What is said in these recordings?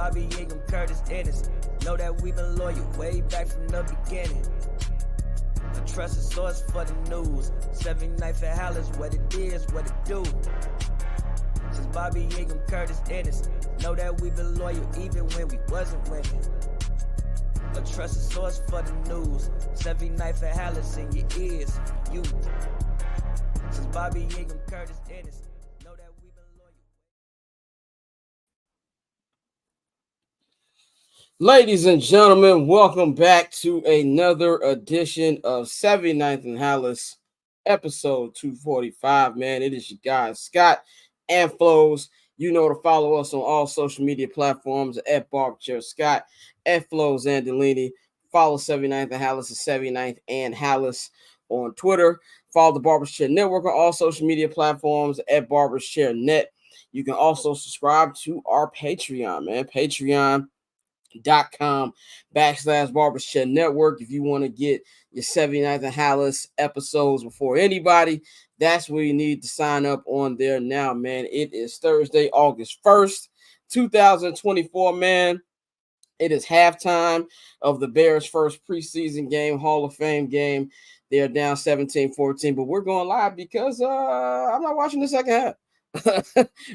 Bobby Ingram, Curtis Ennis. Know that we've been loyal way back from the beginning. A trusted source for the news. 79th and Halas, what it is, what it do. Since Bobby Ingram, Curtis Ennis. Know that we've been loyal even when we wasn't winning. A trusted source for the news. 79th and Halas in your ears, you. Since Bobby Ingram, Curtis Ennis. Know that we've been loyal. Ladies and gentlemen, welcome back to another edition of 79th and Halas, episode 245. Man, it is your guys, Scott and Flows. You know to follow us on all social media platforms at Barberchair Scott, at Flows and Delaney. Follow 79th and Halas at 79th and Halas on Twitter. Follow the Barberchair Network on all social media platforms at Barberchair Net. You can also subscribe to our Patreon, man. Patreon.com/Barberchair Network. If you want to get your 79th and Halas episodes before anybody, that's where you need to sign up on there now, man. It is Thursday, August 1st, 2024, man. It is halftime of the Bears' first preseason game, Hall of Fame game. They're down 17-14, but we're going live because I'm not watching the second half.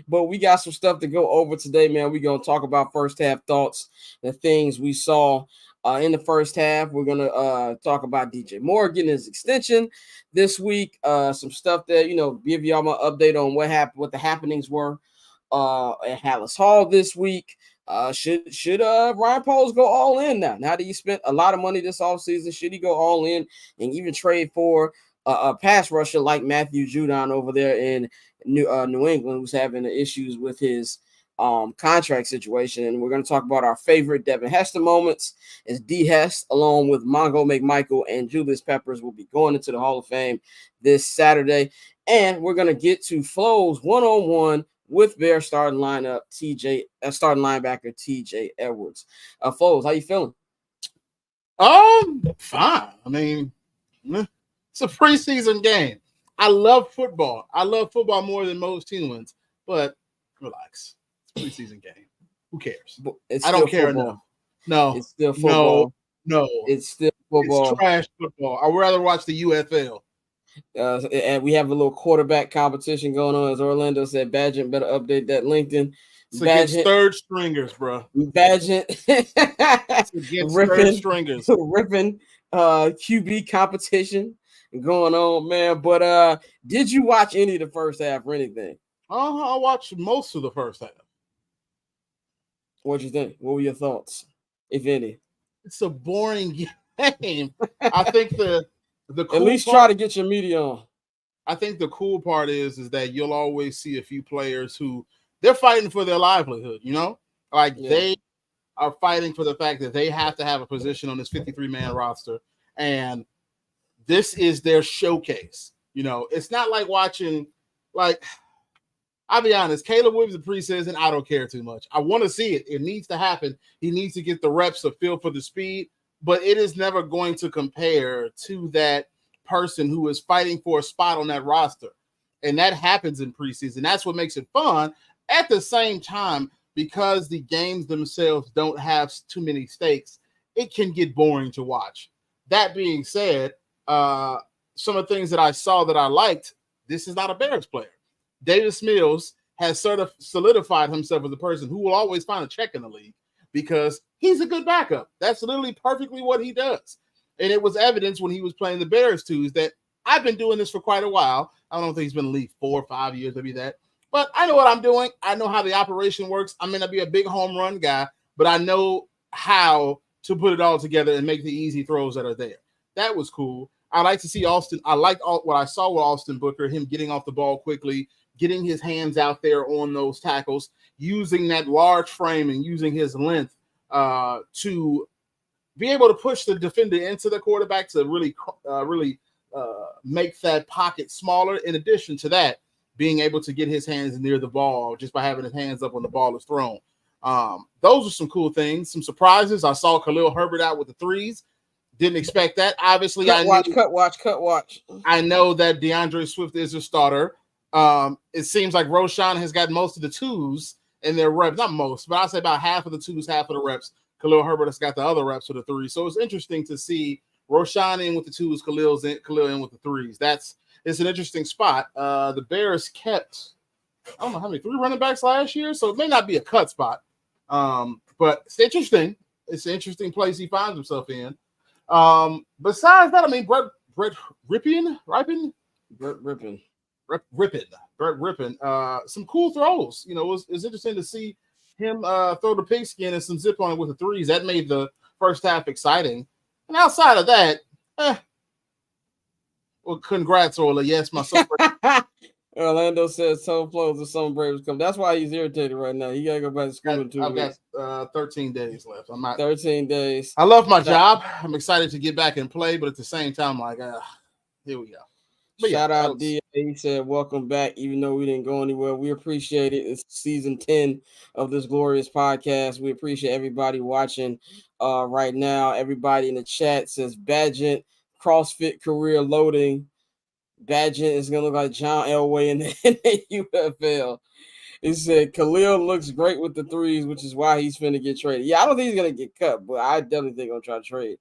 But we got some stuff to go over today, man. We're going to talk about first half thoughts, the things we saw in the first half. We're going to talk about DJ Moore getting his extension this week. Some stuff that, give y'all my update on what happened, what the happenings were at Halas Hall this week. Should Ryan Poles go all in now? Now that he spent a lot of money this offseason, should he go all in and even trade for a pass rusher like Matthew Judon over there in New England, who's having issues with his contract situation? And we're going to talk about our favorite Devin Hester moments as D. Hest, along with Mongo McMichael and Julius Peppers, will be going into the Hall of Fame this Saturday. And we're going to get to Flows one-on-one with Bear starting linebacker TJ Edwards. Flows, how you feeling? Fine. I mean, it's a preseason game. I love football. I love football more than most humans, but relax. It's a preseason game. Who cares? I don't care enough. No. It's still football. No. It's still football. It's trash football. I'd rather watch the UFL. And we have a little quarterback competition going on. As Orlando said, Badgett better update that LinkedIn. It's against third stringers, bro. Badgett against third stringers. Ripping QB competition going on, man. But did you watch any of the first half or anything? I watched most of the first half. What'd you think? What were your thoughts, if any? It's a boring game. I think the cool at least try to get your media on. I think the cool part is that you'll always see a few players who they're fighting for their livelihood, They are fighting for the fact that they have to have a position on this 53-man roster, and this is their showcase. It's not like watching, I'll be honest, Caleb Williams in preseason, I don't care too much. I want to see it. It needs to happen. He needs to get the reps, a feel for the speed, but it is never going to compare to that person who is fighting for a spot on that roster. And that happens in preseason. That's what makes it fun. At the same time, because the games themselves don't have too many stakes, it can get boring to watch. That being said, some of the things that I saw that I liked, this is not a Bears player. Davis Mills has sort of solidified himself as a person who will always find a check in the league because he's a good backup. That's literally perfectly what he does. And it was evidence when he was playing the Bears too, is that I've been doing this for quite a while. I don't think he's been in the league 4 or 5 years, maybe that. But I know what I'm doing. I know how the operation works. I may not be a big home run guy, but I know how to put it all together and make the easy throws that are there. That was cool. I like to see Austin. I liked what I saw with Austin Booker, him getting off the ball quickly, getting his hands out there on those tackles, using that large frame and using his length to be able to push the defender into the quarterback to really make that pocket smaller. In addition to that, being able to get his hands near the ball just by having his hands up when the ball is thrown. Those are some cool things, some surprises. I saw Khalil Herbert out with the threes. Didn't expect that. Obviously, cut watch. I know that DeAndre Swift is a starter. It seems like Roshan has got most of the twos and their reps, not most, but I'd say about half of the twos, half of the reps. Khalil Herbert has got the other reps for the threes. So it's interesting to see Roshan in with the twos, Khalil in with the threes. It's an interesting spot. The Bears kept, I don't know how many, 3 running backs last year, so it may not be a cut spot. But it's interesting. It's an interesting place he finds himself in. Besides that, I mean, Brett Rippin. Some cool throws. You know, it was interesting to see him throw the pigskin and some zip on it with the threes. That made the first half exciting. And outside of that, well, congrats, Orla. Yes, my son. Orlando says toe flows if some Braves come. That's why he's irritated right now. He gotta go back to school in 2 weeks. I've got 13 days left. I'm not 13 days. I love my job. I'm excited to get back and play, but at the same time, like, here we go. But shout out D. He said, "Welcome back." Even though we didn't go anywhere, we appreciate it. It's season 10 of this glorious podcast. We appreciate everybody watching right now. Everybody in the chat says Badgett CrossFit career loading. Badgett is gonna look like John Elway in the UFL. He said Khalil looks great with the threes, which is why he's finna get traded. Yeah, I don't think he's gonna get cut, but I definitely think I'm gonna try to trade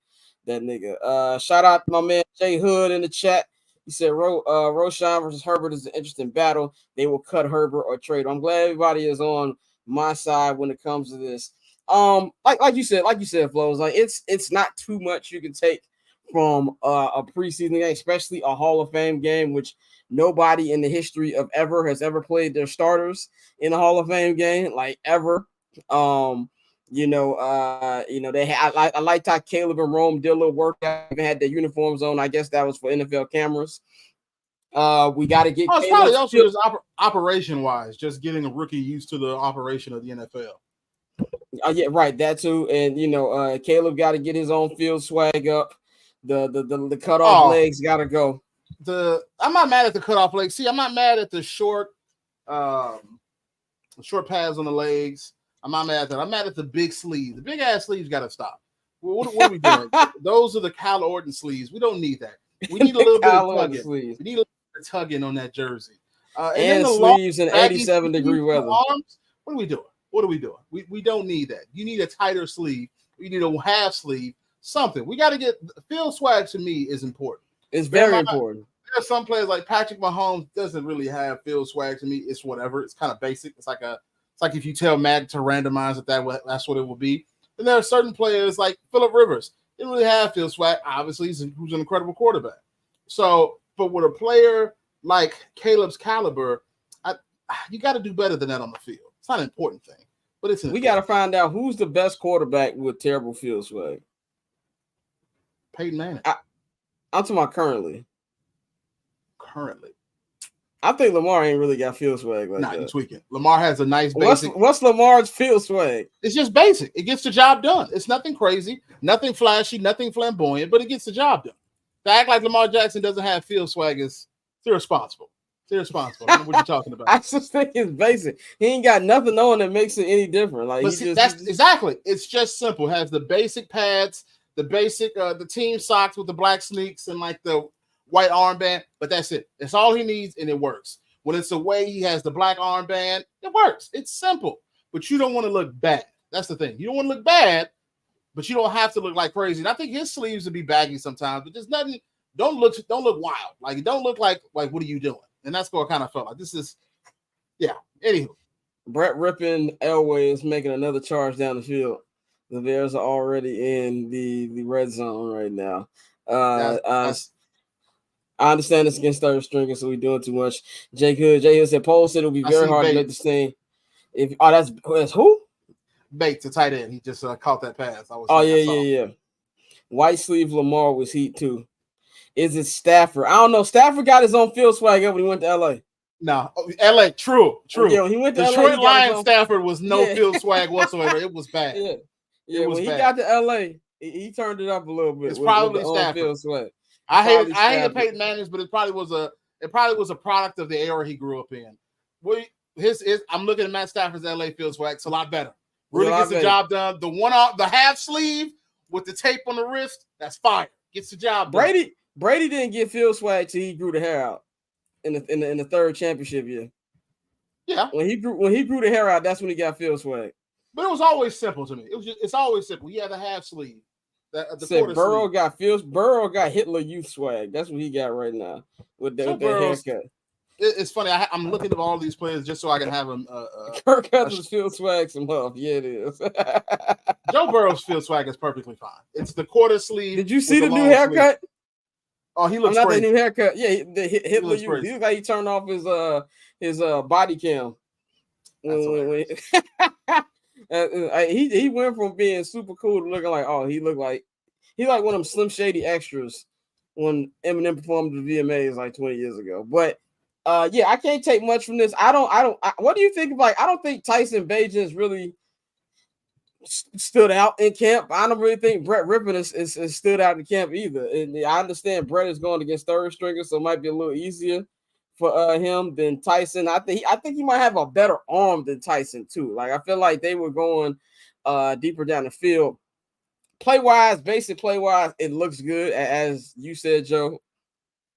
that nigga. Shout out to my man Jay Hood in the chat. He said Roshan versus Herbert is an interesting battle. They will cut Herbert or trade. I'm glad everybody is on my side when it comes to this. Like you said, Flows. Like it's not too much you can take from a preseason game, especially a Hall of Fame game, which nobody in the history of ever has ever played their starters in a Hall of Fame game, like ever. I liked how Caleb and Rome did a little workout, even had their uniforms on. I guess that was for NFL cameras. We got to get. It's probably also just operation wise, just getting a rookie used to the operation of the NFL. Yeah, right. That too, and Caleb got to get his own field swag up. The cutoff legs got to go. I'm not mad at the cutoff legs. See, I'm not mad at the short pads on the legs. I'm not mad at that. I'm mad at the big sleeves. The big ass sleeves got to stop. What are we doing? Those are the Kyle Orton sleeves. We don't need that. We need a little bit of tugging. We need a little bit of tugging on that jersey. And sleeves in 87-degree weather. Arms, what are we doing? We don't need that. You need a tighter sleeve. You need a half sleeve. Something. We got to get field swag. To me is important. It's very important. There are some players like Patrick Mahomes doesn't really have field swag. To me, it's whatever. It's kind of basic. It's like if you tell Madden to randomize it, that's what it will be. And there are certain players like Phillip Rivers. He didn't really have field swag. Obviously, he's an incredible quarterback. So, but with a player like Caleb's caliber, you got to do better than that on the field. It's not an important thing, but we got to find out who's the best quarterback with terrible field swag. Peyton Manning. I'm talking about currently. Currently. I think Lamar ain't really got field swag like that. You're tweaking. Lamar has a nice basic. What's Lamar's field swag? It's just basic. It gets the job done. It's nothing crazy, nothing flashy, nothing flamboyant, but it gets the job done. To act like Lamar Jackson doesn't have field swag is irresponsible. It's irresponsible. I don't know what you're talking about. I just think it's basic. He ain't got nothing on that makes it any different. Like exactly. It's just simple. It has the basic pads, the basic the team socks with the black sneaks and like the white armband, but that's it. That's all he needs, and it works. When it's away, he has the black armband. It works. It's simple, but you don't want to look bad. That's the thing. You don't want to look bad, but you don't have to look like crazy. And I think his sleeves would be baggy sometimes, but there's nothing. Don't look wild. Like don't look like what are you doing? And that's what I kind of felt like. This is, yeah. Anywho, Brett Rippin Elway is making another charge down the field. The Bears are already in the red zone right now. I understand it's against third stringer, so we're doing too much. Jay Hood said, Paul said it'll be very hard to make this thing. That's who? Bates, the tight end. He just caught that pass. Yeah. White sleeve Lamar was heat too. Is it Stafford? I don't know. Stafford got his own field swag when he went to LA. No, LA, true. Yeah, he went to Detroit Lions. Stafford was no field swag whatsoever. It was bad. Yeah. When he got to LA, he turned it up a little bit. It's probably Stafford. Field swag. I hated Peyton Manning, but it probably was a product of the era he grew up in. I'm looking at Matt Stafford's LA field swag. It's a lot better. Really gets the job done. The half sleeve with the tape on the wrist, that's fire. Gets the job done. Brady didn't get field swag till he grew the hair out in the third championship year. Yeah. When he grew the hair out, that's when he got field swag. But it was always simple to me. It's always simple. He had the half sleeve. Said Burrow got Hitler Youth swag. That's what he got right now with that haircut. It's funny. I'm looking at all these players just so I can have them. Kirk Cousins field swag some love. Yeah, it is. Joe Burrow's field swag is perfectly fine. It's the quarter sleeve. Did you see the new haircut? Sleeve. Oh, he looks not crazy. The new haircut. Yeah, the Hitler Youth. He looks like he turned off his body cam. He went from being super cool to looking like he like one of them Slim Shady extras when Eminem performed the VMAs like 20 years ago. But yeah, I can't take much from this. What do you think of, like, I don't think Tyson Bagent's really stood out in camp. I don't really think Brett Rippon is stood out in camp either. And I understand Brett is going against third stringer, so it might be a little easier for him than Tyson. I think he might have a better arm than Tyson too. Like, I feel like they were going deeper down the field. Basic play wise, it looks good. As you said, Joe,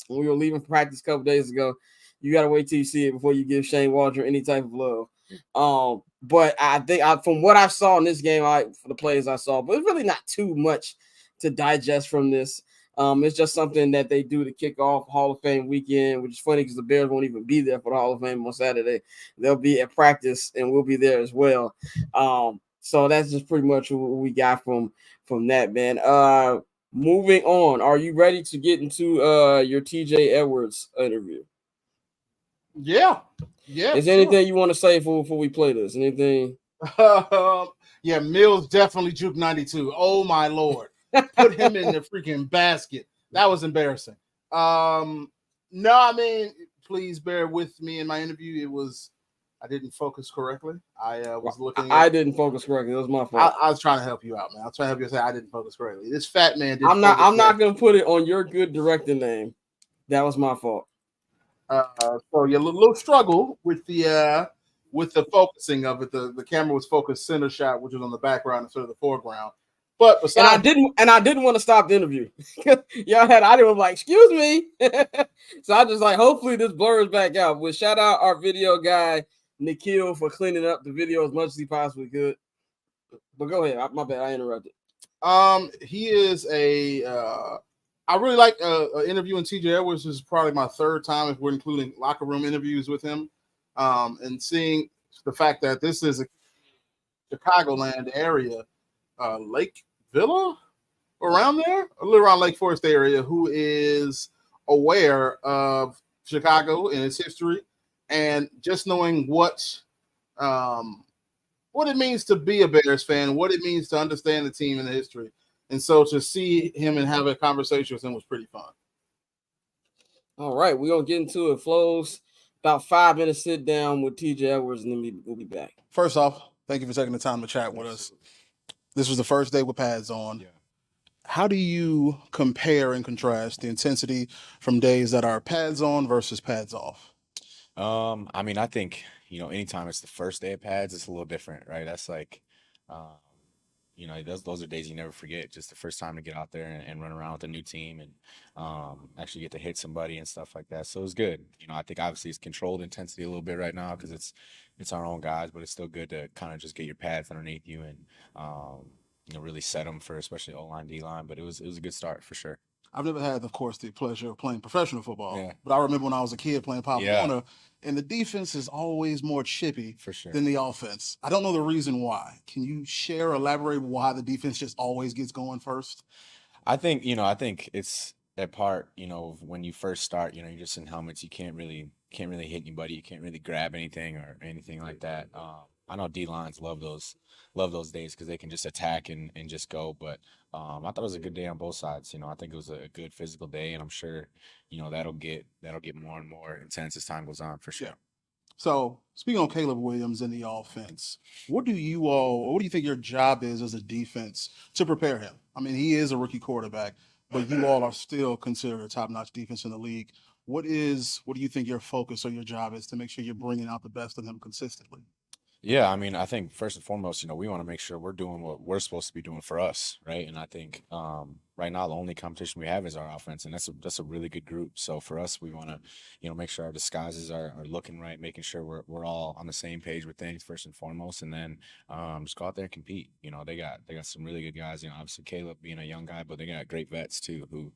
when we were leaving practice a couple days ago, you got to wait till you see it before you give Shane Waldron any type of love. But I think from what I saw in this game, for the plays I saw, but it's really not too much to digest from this. It's just something that they do to kick off Hall of Fame weekend, which is funny because the Bears won't even be there for the Hall of Fame on Saturday. They'll be at practice and we'll be there as well. So that's just pretty much what we got from that, man. Moving on, are you ready to get into your TJ Edwards interview? Yeah. Is there anything you want to say before we play this? Anything? Yeah, Mills definitely juke 92. Oh my Lord. Put him in the freaking basket. That was embarrassing. No, I mean, please bear with me in my interview. I didn't focus correctly. I was looking. I didn't focus correctly. It was my fault. I was trying to help you out, man. I was trying to help you say I didn't focus correctly. This fat man didn't. I'm not going to put it on your good directing name. That was my fault. So you a little struggle with the focusing of it. The camera was focused center shot, which was on the background instead of the foreground. But I didn't want to stop the interview. Y'all had audio like, excuse me. So I just like, hopefully this blurs back out. We'll shout out our video guy Nikhil for cleaning up the video as much as he possibly could. But go ahead. My bad. I interrupted. He is I really like interviewing TJ Edwards. This is probably my third time if we're including locker room interviews with him. And seeing the fact that this is a Chicagoland area, Lake Villa, around there, a little around Lake Forest area, who is aware of Chicago and its history, and just knowing what it means to be a Bears fan, what it means to understand the team and the history. And so to see him and have a conversation with him was pretty fun. All right, we're going to get into it. Flows, about 5 minutes sit down with TJ Edwards, and then we'll be back. First off, thank you for taking the time to chat with us. This was the first day with pads on. Yeah. How do you compare and contrast the intensity from days that are pads on versus pads off? I mean, I think, anytime it's the first day of pads, it's a little different, right? That's like, those are days you never forget. Just the first time to get out there and run around with a new team and actually get to hit somebody and stuff like that. So it's good. I think obviously it's controlled intensity a little bit right now because it's our own guys, but it's still good to kind of just get your pads underneath you and really set them for especially O-line, D-line. But it was a good start for sure. I've never had, of course, the pleasure of playing professional football, but I remember when I was a kid playing Pop Warner, and the defense is always more chippy than the offense. I don't know the reason why. Can you elaborate why the defense just always gets going first? I think it's that part, when you first start, you're just in helmets. You can't really hit anybody. You can't really grab anything or anything like that. I know D-lines love those days because they can just attack and just go. But I thought it was a good day on both sides. I think it was a good physical day, and I'm sure, that'll get more and more intense as time goes on for sure. Yeah. So speaking on Caleb Williams in the offense, what do you think your job is as a defense to prepare him? I mean, he is a rookie quarterback, but you all are still considered a top-notch defense in the league. What do you think your focus or your job is to make sure you're bringing out the best of him consistently? Yeah, I mean, I think first and foremost, we want to make sure we're doing what we're supposed to be doing for us, right? And I think right now the only competition we have is our offense, and that's a really good group. So for us, we want to, make sure our disguises are looking right, making sure we're all on the same page with things first and foremost, and then just go out there and compete. They got some really good guys. Obviously Caleb being a young guy, but they got great vets too who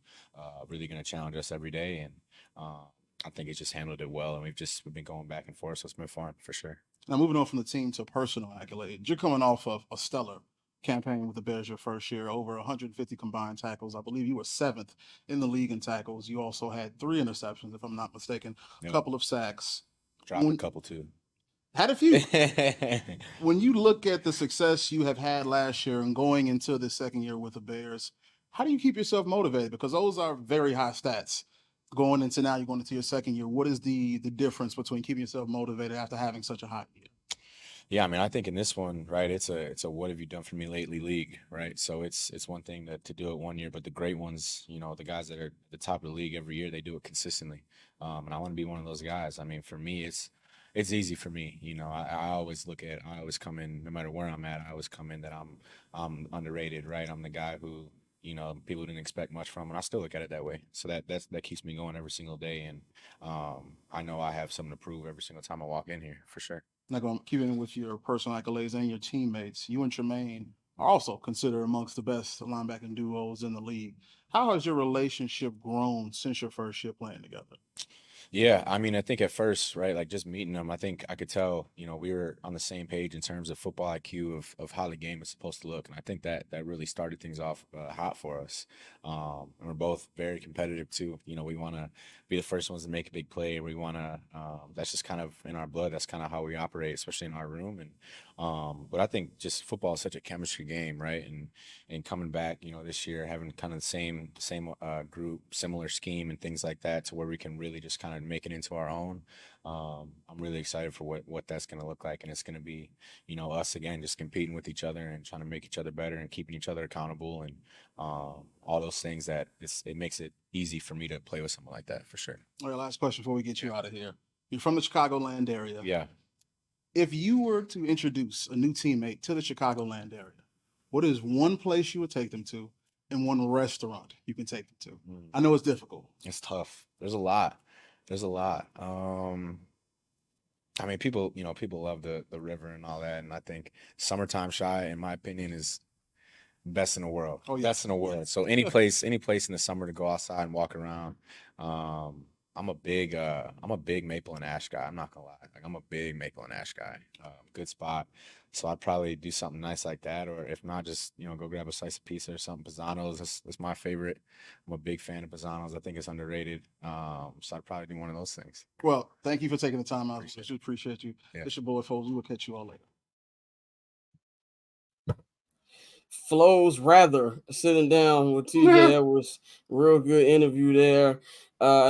really going to challenge us every day, and I think he's just handled it well, and we've been going back and forth, so it's been fun for sure. Now, moving on from the team to personal accolades, you're coming off of a stellar campaign with the Bears your first year, over 150 combined tackles. I believe you were 7th in the league in tackles. You also had 3 interceptions, if I'm not mistaken, a couple of sacks. Dropped a couple too. Had a few. When you look at the success you have had last year and going into the second year with the Bears, how do you keep yourself motivated? Because those are very high stats. Going into now, you're going into your second year. What is the difference between keeping yourself motivated after having such a hot year? Yeah, I mean, I think in this one, right, it's a what have you done for me lately league, right? So it's one thing to do it one year, but the great ones, the guys that are at the top of the league every year, they do it consistently. And I want to be one of those guys. I mean, for me, it's easy for me. I always I always come in, no matter where I'm at, I always come in that I'm underrated, right? I'm the guy who people didn't expect much from, and I still look at it that way. So that keeps me going every single day, and I know I have something to prove every single time I walk in here, for sure. Now, going keeping with your personal accolades and your teammates, you and Tremaine are also considered amongst the best linebacking duos in the league. How has your relationship grown since your first year playing together? Yeah, I mean, I think at first, right, like just meeting them, I think I could tell, we were on the same page in terms of football IQ of how the game is supposed to look, and I think that really started things off hot for us. And we're both very competitive too. We want to be the first ones to make a big play. We want to. That's just kind of in our blood. That's kind of how we operate, especially in our room. And but I think just football is such a chemistry game, right? And coming back, this year having kind of the same group, similar scheme and things like that, to where we can really just kind of make it into our own. I'm really excited for what that's going to look like, and it's going to be, us again just competing with each other and trying to make each other better and keeping each other accountable, and all those things that it makes it easy for me to play with someone like that, for sure. All right, last question before we get you out of here. You're from the Chicagoland area. Yeah. If you were to introduce a new teammate to the Chicagoland area, what is one place you would take them to and one restaurant you can take them to? I know it's difficult. It's tough. There's a lot. I mean, people love the river and all that, and I think Summertime Shy, in my opinion, is best in the world. Oh, yeah. Best in the world. So any place in the summer to go outside and walk around. I'm a big maple and ash guy. I'm not gonna lie. Like, I'm a big maple and ash guy. Good spot. So I'd probably do something nice like that, or if not, just go grab a slice of pizza or something. Pisano's is my favorite. I'm a big fan of Pisano's. I think it's underrated. So I'd probably do one of those things. Well, thank you for taking the time out. Appreciate you. Yeah. It's your boy, folks. We will catch you all later. Flows rather sitting down with TJ Edwards. Real good interview there.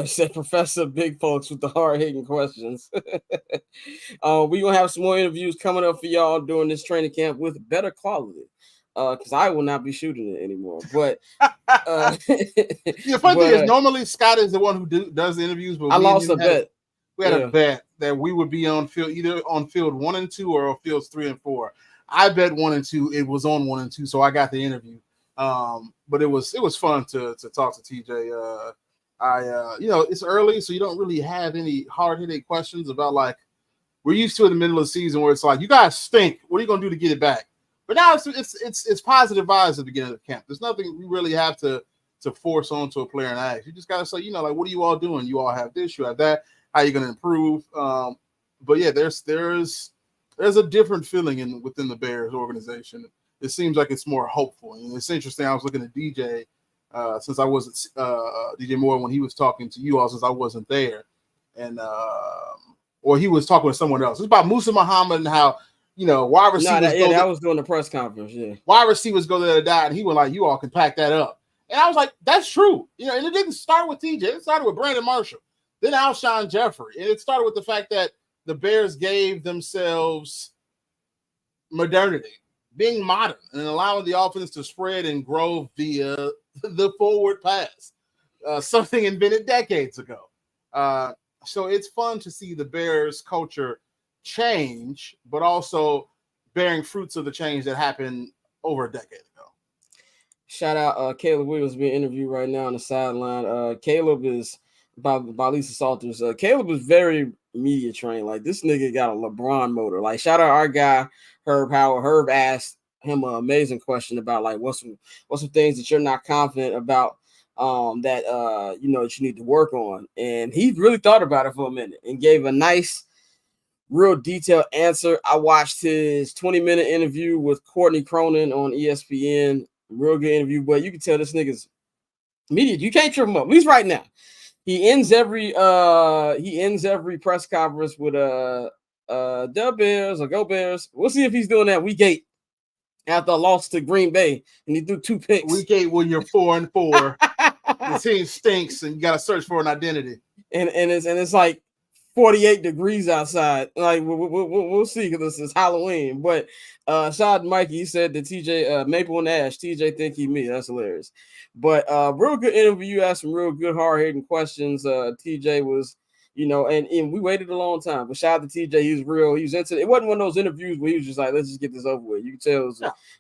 Said Professor Big Folks with the hard-hitting questions. We're gonna have some more interviews coming up for y'all during this training camp with better quality. Because I will not be shooting it anymore. But the funny thing is, normally Scott is the one who does the interviews, but I lost a bet. We had a bet that we would be on field, either on field 1 and 2 or fields 3 and 4. I bet 1 and 2. It was on 1 and 2, so I got the interview. But it was fun to talk to TJ. It's early, so you don't really have any hard-hitting questions about, like, we're used to in the middle of the season where it's like, you guys stink. What are you gonna do to get it back? But now it's positive vibes at the beginning of the camp. There's nothing we really have to force onto a player and ask. You just gotta say, like, what are you all doing? You all have this, you have that. How are you gonna improve? But yeah, there's a different feeling within the Bears organization. It seems like it's more hopeful. And it's interesting. I was looking at DJ since I wasn't DJ Moore when he was talking to you all, since I wasn't there, and or he was talking with someone else. It's about Musa Muhammad and how wide receivers. That was during the press conference. Yeah, wide receivers go there to die, and he was like, "You all can pack that up." And I was like, "That's true." And it didn't start with TJ. It started with Brandon Marshall, then Alshon Jeffrey, and it started with the fact that the Bears gave themselves modernity, being modern, and allowing the offense to spread and grow via the forward pass, something invented decades ago. So it's fun to see the Bears culture change, but also bearing fruits of the change that happened over a decade ago. Shout out Caleb Williams being interviewed right now on the sideline. Caleb is by Lisa Salters. Caleb is very media trained. Like, this nigga got a LeBron motor. Like, shout out our guy Herb Howard. Herb asked him an amazing question about like what's some things that you're not confident about that that you need to work on. And he really thought about it for a minute and gave a nice, real detailed answer. I watched his 20-minute interview with Courtney Cronin on ESPN. Real good interview, but you can tell this nigga's media. You can't trip him up. At least right now. He ends every press conference with Dub Bears or Go Bears. We'll see if he's doing that week 8 after a loss to Green Bay and he threw 2 picks. Week 8 when you're 4-4, the team stinks and you got to search for an identity. And it's like 48 degrees outside. Like we'll see because this is Halloween. But shout out to Mikey. He said that TJ Maple and Ash. TJ think he me. That's hilarious. But real good interview. You asked some real good hard hitting questions. TJ was, and we waited a long time. But shout out to TJ. He was real. He was into it. It wasn't one of those interviews where he was just like, let's just get this over with. You can tell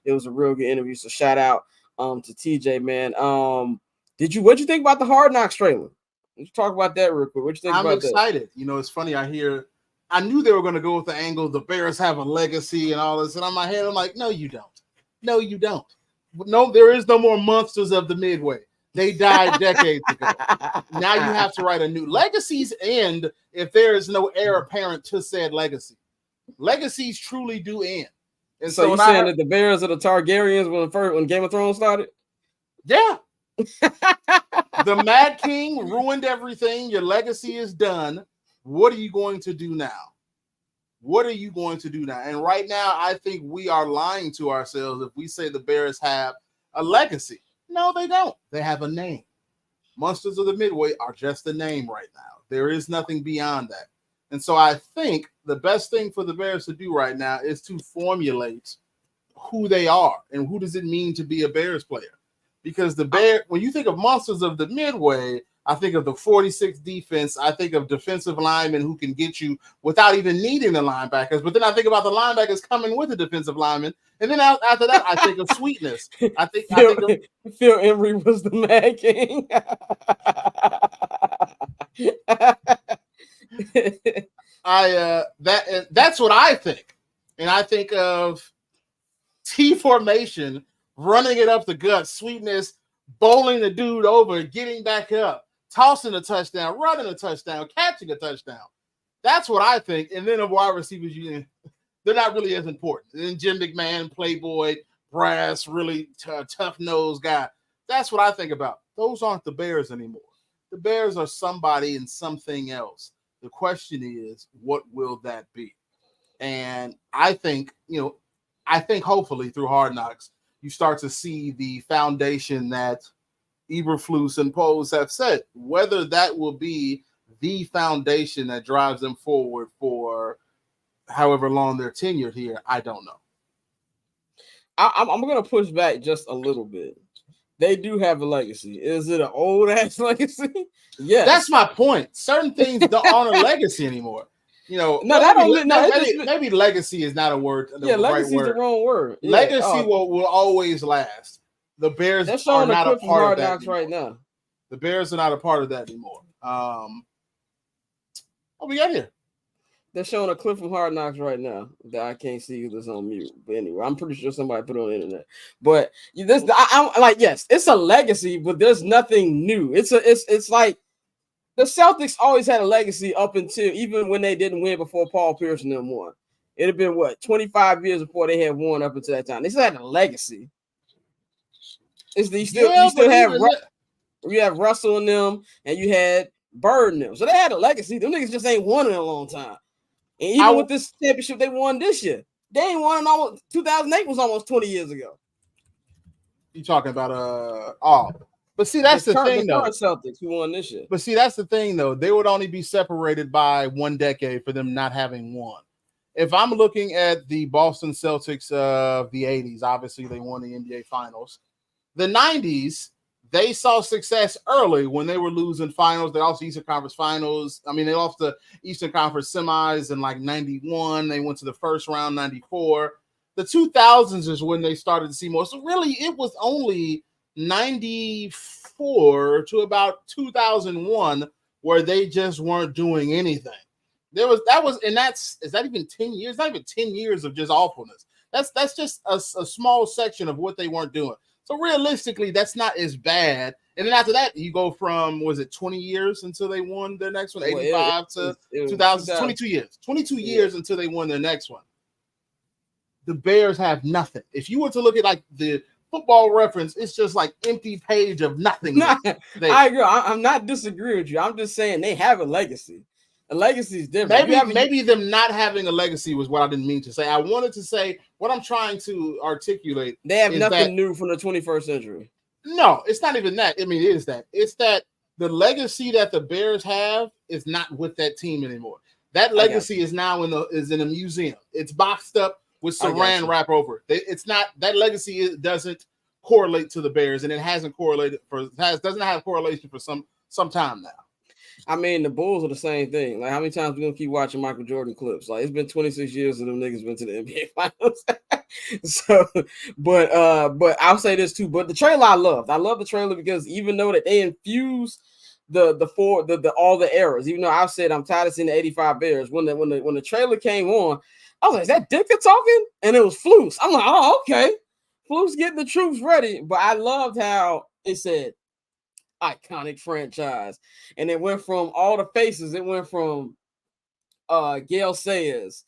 it was a real good interview. So shout out to TJ, man. What'd you think about the Hard Knocks trailer? Let's talk about that real quick. What you think about that? I'm excited. It's funny. I knew they were going to go with the angle. The Bears have a legacy and all this. And on my head, I'm like, no, you don't. No, you don't. No, there is no more monsters of the Midway. They died decades ago. Now you have to write a new. Legacies end if there is no heir apparent to said legacy. Legacies truly do end. And so you're saying that the Bears are the Targaryens when Game of Thrones started? Yeah. The Mad King ruined everything. Your legacy is done. What are you going to do now? What are you going to do now? And right now, I think we are lying to ourselves if we say the Bears have a legacy. No, they don't. They have a name. Monsters of the Midway are just a name right now. There is nothing beyond that. And so I think the best thing for the Bears to do right now is to formulate who they are and who does it mean to be a Bears player. Because when you think of Monsters of the Midway, I think of the 46th defense. I think of defensive linemen who can get you without even needing the linebackers. But then I think about the linebackers coming with the defensive linemen. And then after that, I think of sweetness. I think Phil Emery was the Mad King. That's what I think. And I think of T formation, running it up the gut, sweetness, bowling the dude over, getting back up, tossing a touchdown, running a touchdown, catching a touchdown. That's what I think. And then the wide receivers, they're not really as important. And then Jim McMahon, playboy, brass, really tough-nosed guy. That's what I think about. Those aren't the Bears anymore. The Bears are somebody and something else. The question is, what will that be? And I think hopefully through Hard Knocks, you start to see the foundation that Eberflus and Poles have set. Whether that will be the foundation that drives them forward for however long they're tenured here, I don't know. I'm going to push back just a little bit. They do have a legacy. Is it an old-ass legacy? Yes. That's my point. Certain things aren't a legacy anymore. Maybe legacy is not a word. Legacy is the wrong word. Legacy will always last. The Bears are not a part of that right now. The Bears are not a part of that anymore. What we got here? They're showing a clip from Hard Knocks right now that I can't see because it's on mute. But anyway, I'm pretty sure somebody put it on the internet. But I'm like, yes, it's a legacy, but there's nothing new. It's like the Celtics always had a legacy up until even when they didn't win before Paul Pierce and them won. It had been 25 years before they had won up until that time. They still had a legacy. You have Russell and them, and you had Bird and them. So they had a legacy. Them niggas just ain't won in a long time. And even with this championship they won this year, they ain't won in almost 2008 was almost 20 years ago. You talking about but see, that's the thing though. Celtics who won this year. But see, that's the thing though. They would only be separated by 1 decade for them not having won. If I'm looking at the Boston Celtics of the 80s, obviously they won the NBA Finals. The 90s, they saw success early when they were losing finals. They lost the Eastern Conference Finals. I mean, they lost the Eastern Conference semis in like 91. They went to the first round, 94. The 2000s is when they started to see more. So really, it was only 94 to about 2001 where they just weren't doing anything. Is that even 10 years? Not even 10 years of just awfulness. That's just a small section of what they weren't doing. So realistically, that's not as bad. And then after that, you go from, was it 20 years until they won their next one? 85 to 2000, 22 years. 22 years until they won their next one. The Bears have nothing. If you were to look at like the Football Reference, it's just like empty page of nothing. I agree. I'm not disagreeing with you. I'm just saying they have a legacy. A legacy is different. Maybe them not having a legacy was what I didn't mean to say. I wanted to say what I'm trying to articulate. They have nothing new from the 21st century. No, it's not even that. I mean, it is that. It's that the legacy that the Bears have is not with that team anymore. That legacy is now in a museum. It's boxed up with saran wrap over it. It's not, that legacy doesn't correlate to the Bears, and it hasn't correlated doesn't have correlation for some time now. I mean, the Bulls are the same thing. Like, how many times we gonna keep watching Michael Jordan clips? Like, it's been 26 years and them niggas been to the NBA Finals. So, but I'll say this too. But the trailer I loved. I love the trailer because even though that they infused all the eras, even though I've said I'm tired of seeing the 85 Bears, when the trailer came on, I was like, is that Ditka talking? And it was Flus. I'm like, oh, okay. Flus getting the troops ready. But I loved how it said iconic franchise. And it went from all the faces. It went from Gale Sayers,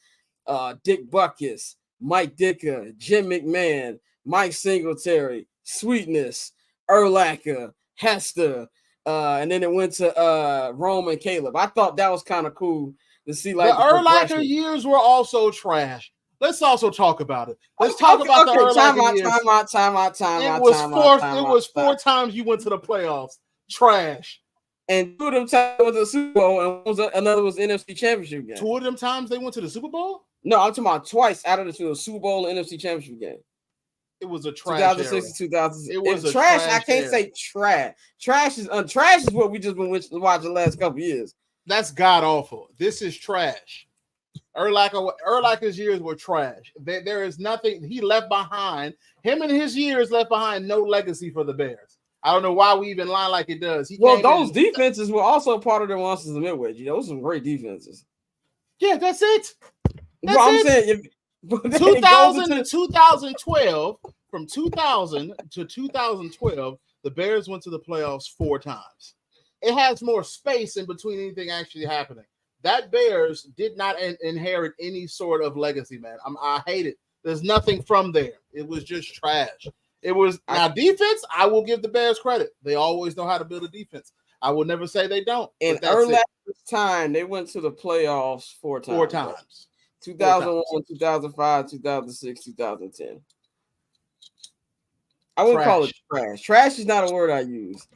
Dick Butkus, Mike Ditka, Jim McMahon, Mike Singletary, Sweetness, Urlacher, Hester, and then it went to Rome and Caleb. I thought that was kind of cool to see. Like the Urlacher years were also trash. Let's also talk about it. Let's talk about the Urlacher years. Time out. It was four times you went to the playoffs. Trash. And 2 of them times went to the Super Bowl, and another was NFC Championship game. 2 of them times they went to the Super Bowl? No, I'm talking about twice out of the 2, Super Bowl and NFC Championship game. It was a trash 2006 to 2000. It was trash. I can't say trash. Trash is what we just been watching the last couple years. That's god awful. This is trash. Urlacher's years were trash. There is nothing he left behind. Him and his years left behind no legacy for the Bears. I don't know why we even lie like it does. Those defenses were also part of their monsters of midway. Those are some great defenses. Yeah, that's it. I'm saying 2000 to 2012, from 2000 to 2012, the Bears went to the playoffs 4 times. It has more space in between anything actually happening. That Bears did not inherit any sort of legacy, man. I hate it. There's nothing from there. It was just trash. It was now defense. I will give the Bears credit. They always know how to build a defense. I will never say they don't. In early time, they went to the playoffs 4 times. 4 times. 2001, 2005, 2006, 2010. I wouldn't call it trash. Trash is not a word I use.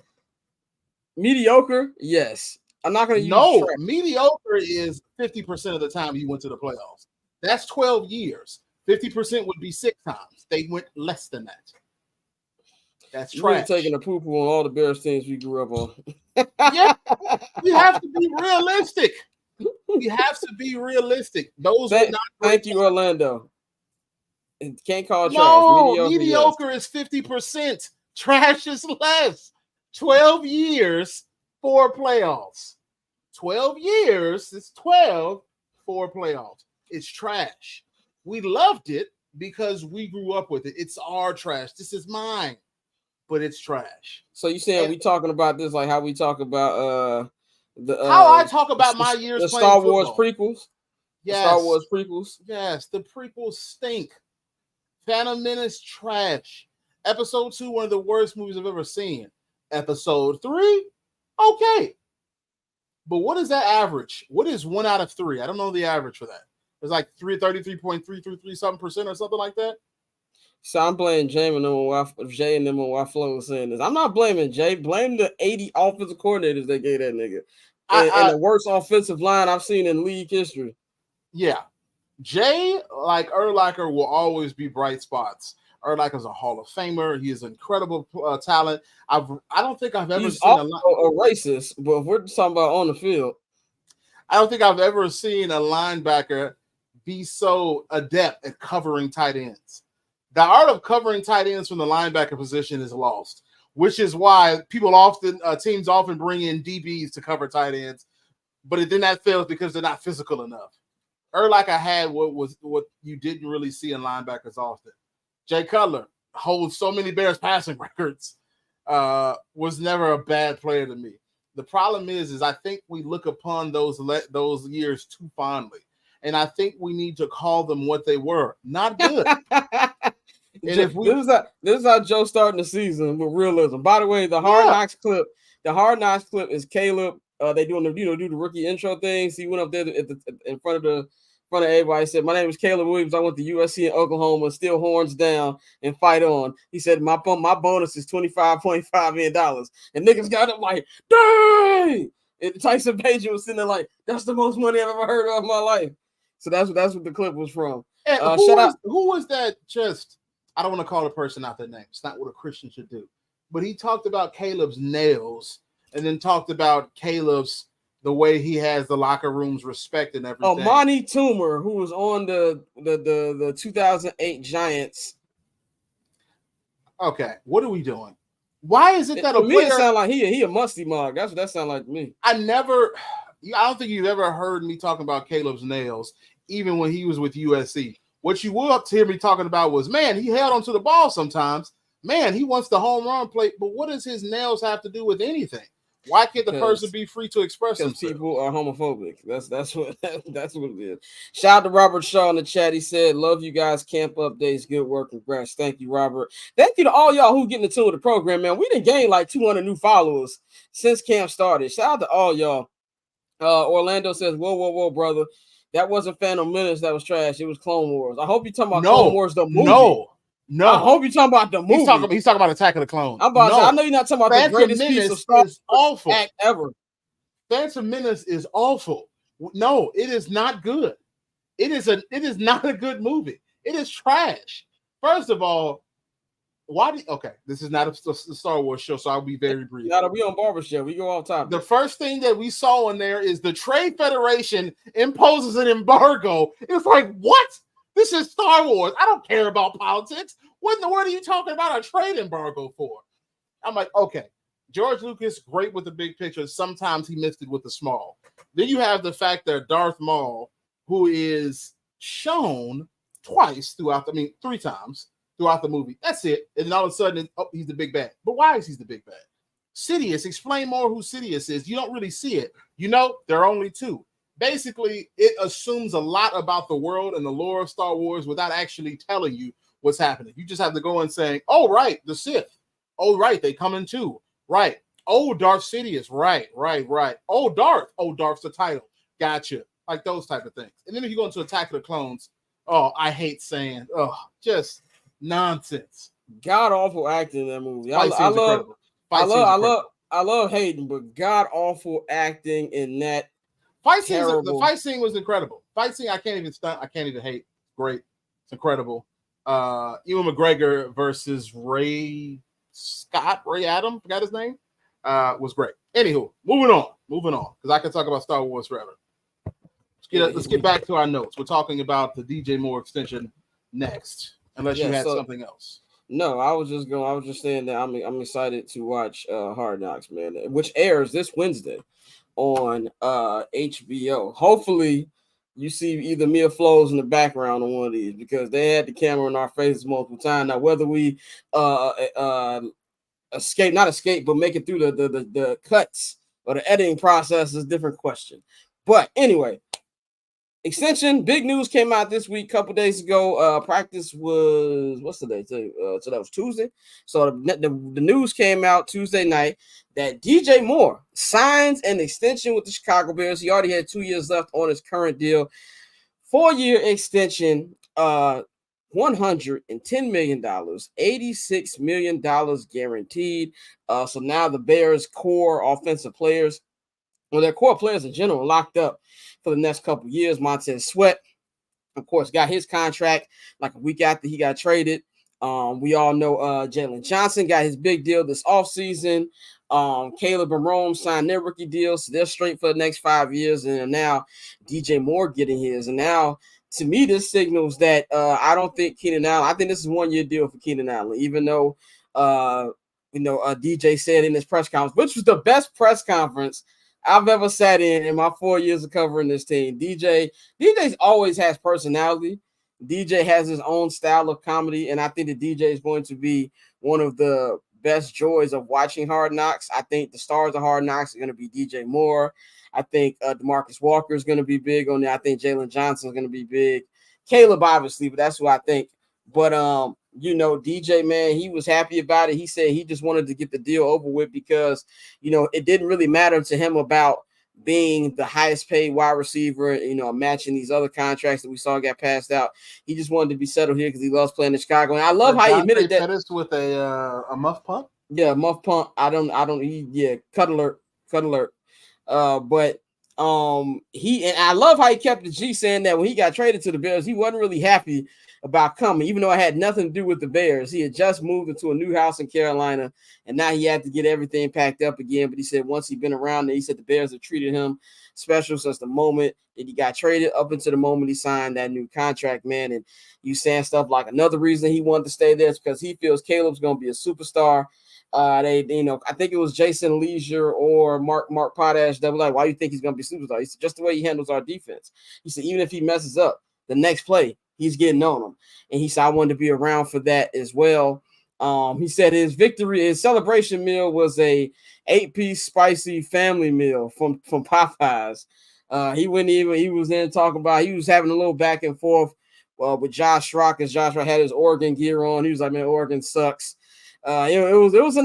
Mediocre, yes. I'm not going to use trash. Mediocre is 50% of the time you went to the playoffs. That's 12 years. 50% would be 6 times. They went less than that. That's trash. You're taking a poo-poo on all the Bears teams we grew up on. Yeah, we have to be realistic. We have to be realistic. Those are not. Thank you, Orlando. Can't call it trash. No, mediocre is 50%. Trash is less. 12 years, 4 playoffs. 12 years is 12, 4 playoffs. It's trash. We loved it because we grew up with it. It's our trash. This is mine, but it's trash. So you saying we talking about this like how we talk about how I talk about my years the playing Star Wars football. prequels? Yes. The Star Wars prequels. Yes, the prequels stink. Phantom Menace trash. Episode 2, one of the worst movies I've ever seen. Episode 3, okay. But what is that average? What is 1 out of 3? I don't know the average for that. It's like 33.333 something percent or something like that. So I'm blaming Jay and them on why Flo was saying this. I'm not blaming Jay. Blame the 80 offensive coordinators they gave that nigga. And the worst offensive line I've seen in league history. Yeah. Jay, like Urlacher, will always be bright spots. Urlacher's a Hall of Famer. He is incredible talent. I don't think I've ever He's seen a racist, but if we're talking about on the field, I don't think I've ever seen a linebacker be so adept at covering tight ends. The art of covering tight ends from the linebacker position is lost, which is why teams often bring in DBs to cover tight ends, but then that fails because they're not physical enough. Urlacher had what you didn't really see in linebackers often. Jay Cutler holds so many Bears passing records, was never a bad player to me. The problem is I think we look upon those years too fondly. And I think we need to call them what they were. Not good. This is how Joe starting the season with realism. By the way, the Hard Knocks clip is Caleb. They doing do the rookie intro things. He went up there in front of everybody. He said, "My name is Caleb Williams. I went to USC in Oklahoma. Still horns down and fight on." He said, "My bonus is $25.5 million." And niggas got up like, "Dang!" And Tyson Page was sitting there like, "That's the most money I've ever heard of in my life." So that's what the clip was from. Who was that? I don't want to call the person out their name. It's not what a Christian should do. But he talked about Caleb's nails and then talked about Caleb's the way he has the locker room's respect and everything. Oh, Monty Toomer, who was on the 2008 Giants. Okay, what are we doing? Why is it that to me it sound like he a musty mug? That's what that sound like to me. I don't think you've ever heard me talking about Caleb's nails, even when he was with USC. What you will hear me talking about was, man, he held onto the ball sometimes. Man, he wants the home run plate. But what does his nails have to do with anything? Why can't the person be free to express themselves? Because people are homophobic. That's what it is. Shout out to Robert Shaw in the chat. He said, "Love you guys. Camp updates. Good work. Congrats." Thank you, Robert. Thank you to all y'all who getting the tune of the program, man. We done gained like 200 new followers since camp started. Shout out to all y'all. Orlando says, whoa, brother. That wasn't Phantom Menace that was trash. It was Clone Wars. I hope you're talking about Clone Wars, the movie. No. I hope you're talking about the movie. He's talking about Attack of the Clones. I'm about to say, I know you're not talking about Phantom the greatest piece of Star Wars awful act ever. Phantom Menace is awful. No, it is not good. It is not a good movie. It is trash. First of all, this is not a Star Wars show, so I'll be very brief. Now that we on Barbershop, we go off topic. The first thing that we saw in there is the Trade Federation imposes an embargo. It's like, what? This is Star Wars. I don't care about politics. What in the world are you talking about a trade embargo for? I'm like, okay, George Lucas, great with the big picture. Sometimes he missed it with the small. Then you have the fact that Darth Maul, who is shown three times throughout the movie. That's it. And then all of a sudden, he's the big bad. But why is he the big bad? Sidious, explain more who Sidious is. You don't really see it. There are only two. Basically, it assumes a lot about the world and the lore of Star Wars without actually telling you what's happening. You just have to go and say, oh, right, the Sith. Oh, right, they come in too. Right. Oh, Darth Sidious. Right. Oh, Darth. Oh, Darth's the title. Gotcha. Like those type of things. And then if you go into Attack of the Clones, I hate saying, just nonsense. God awful acting in that movie. I love Hayden, but god awful acting in that. The fight scene was incredible. Fight scene I can't even stunt. I can't even hate. Great. It's incredible. Ewan McGregor versus Ray Adam, forgot his name. Was great. Anywho, moving on. Because I can talk about Star Wars forever. Let's get back to our notes. We're talking about the DJ Moore extension next. Unless you had something else. No, I was just saying that I'm excited to watch Hard Knocks, man, which airs this Wednesday on HBO. Hopefully you see either me or Flows in the background on one of these, because they had the camera in our faces multiple times. Now, whether we not escape, but make it through the cuts or the editing process is a different question. But anyway, extension, big news came out this week, a couple days ago. Practice was, what's today? So that was Tuesday. So the news came out Tuesday night that DJ Moore signs an extension with the Chicago Bears. He already had 2 years left on his current deal. 4-year extension, $110 million, $86 million guaranteed. So now the Bears' core offensive players, their core players in general, locked up for the next couple years. Montez Sweat, of course, got his contract like a week after he got traded. We all know Jalen Johnson got his big deal this offseason. Caleb and Rome signed their rookie deals, so they're straight for the next 5 years. And now DJ Moore getting his. And now, to me, this signals that I don't think Keenan Allen. I think this is 1 year deal for Keenan Allen, even though DJ said in his press conference, which was the best press conference I've ever sat in my 4 years of covering this team. DJ's always has personality. DJ has his own style of comedy, and I think that DJ is going to be one of the best joys of watching Hard Knocks. I think the stars of Hard Knocks are going to be DJ Moore. I think DeMarcus Walker is going to be big on there. I think Jalen Johnson is going to be big. Caleb, obviously, but that's who I think. But, DJ, man, he was happy about it. He said he just wanted to get the deal over with because, it didn't really matter to him about being the highest paid wide receiver, matching these other contracts that we saw get passed out. He just wanted to be settled here because he loves playing in Chicago. And I love how he admitted that. With a muff punt? Yeah, muff punt. Cut alert. But I love how he kept the G, saying that when he got traded to the Bears, he wasn't really happy about coming, even though it had nothing to do with the Bears. He had just moved into a new house in Carolina, and now he had to get everything packed up again. But he said once he'd been around there, he said the Bears have treated him special since the moment that he got traded up until the moment he signed that new contract, man. And you saying stuff like another reason he wanted to stay there is because he feels Caleb's going to be a superstar. I think it was Jason Leisure or Mark Potash that was like, why do you think he's going to be a superstar? He said, just the way he handles our defense. He said, even if he messes up the next play, he's getting on him. And he said, I wanted to be around for that as well. He said his celebration meal was a 8-piece spicy family meal from Popeyes. He was having a little back and forth with Josh Rock, as Josh Rock had his Oregon gear on. He was like, man, Oregon sucks. It was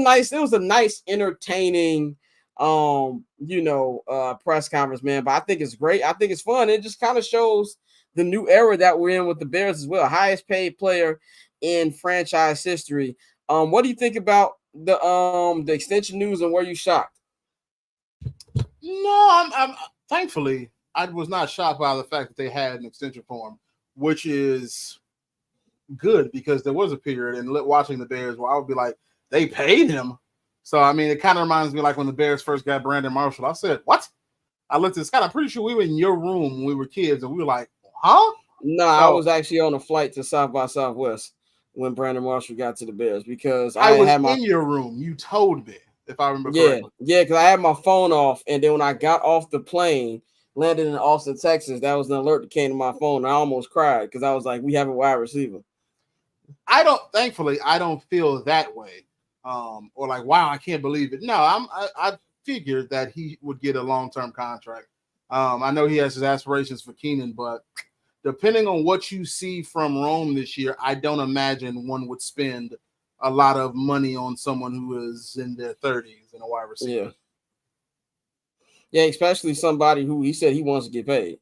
a nice, entertaining, press conference, man. But I think it's great. I think it's fun. It just kind of shows the new era that we're in with the Bears as well. Highest paid player in franchise history. What do you think about the extension news, and were you shocked? No, I'm thankfully I was not shocked by the fact that they had an extension for him, which is good because there was a period in watching the Bears where I would be like, they paid him. So I mean, it kind of reminds me like when the Bears first got Brandon Marshall. I said, what? I looked at Scott. I'm pretty sure we were in your room when we were kids, and we were like, huh? No, I was actually on a flight to South by Southwest when Brandon Marshall got to the Bears because I was in your room. You told me, if I remember correctly. Yeah, because I had my phone off, and then when I got off the plane, landed in Austin, Texas, that was an alert that came to my phone. I almost cried because I was like, we have a wide receiver. Thankfully, I don't feel that way. Or like, wow, I can't believe it. No, I figured that he would get a long-term contract. I know he has his aspirations for Keenan, but depending on what you see from Rome this year, I don't imagine one would spend a lot of money on someone who is in their 30s and a wide receiver. Yeah, especially somebody who he said he wants to get paid.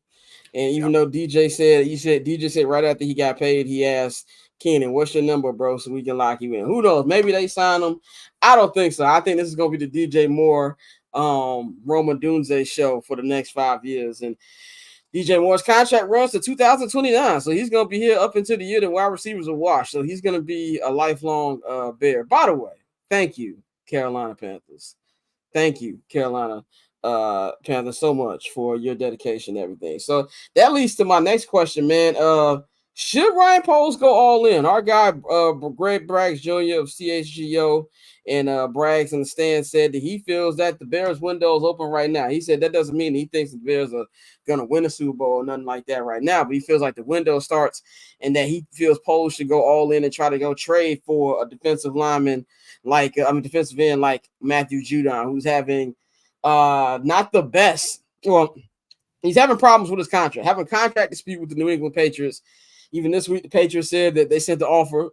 And even though DJ said right after he got paid, he asked Keenan, what's your number, bro, so we can lock you in. Who knows? Maybe they sign him. I don't think so. I think this is going to be the DJ Moore Roma Dunze show for the next 5 years. And DJ Moore's contract runs to 2029, so he's going to be here up until the year that wide receivers are washed. So he's going to be a lifelong Bear. By the way, thank you, Carolina Panthers. Thank you, Carolina Panthers, so much for your dedication and everything. So that leads to my next question, man. Should Ryan Poles go all in? Our guy, Greg Braggs Jr. of CHGO and Braggs in the stand said that he feels that the Bears window is open right now. He said that doesn't mean he thinks the Bears are going to win a Super Bowl or nothing like that right now, but he feels like the window starts and that he feels Poles should go all in and try to go trade for a defensive lineman defensive end like Matthew Judon, who's having not the best. Well, he's having problems with his contract, having a contract dispute with the New England Patriots. Even this week, the Patriots said that they sent the offer.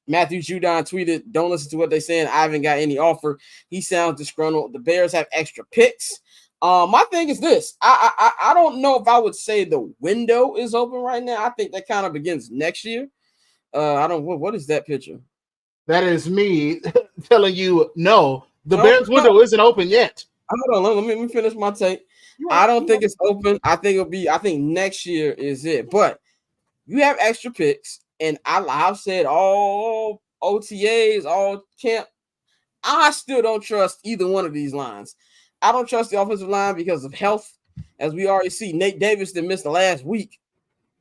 Matthew Judon tweeted, don't listen to what they're saying. I haven't got any offer. He sounds disgruntled. The Bears have extra picks. My thing is this. I don't know if I would say the window is open right now. I think that kind of begins next year. What is that picture? That is me telling you, no, the Bears window isn't open yet. Hold on, let me finish my take. I don't think it's open. I think next year is it. But you have extra picks. and I've said all OTAs, all camp, I still don't trust either one of these lines. I don't trust the offensive line because of health. As we already see, Nate Davis that missed the last week.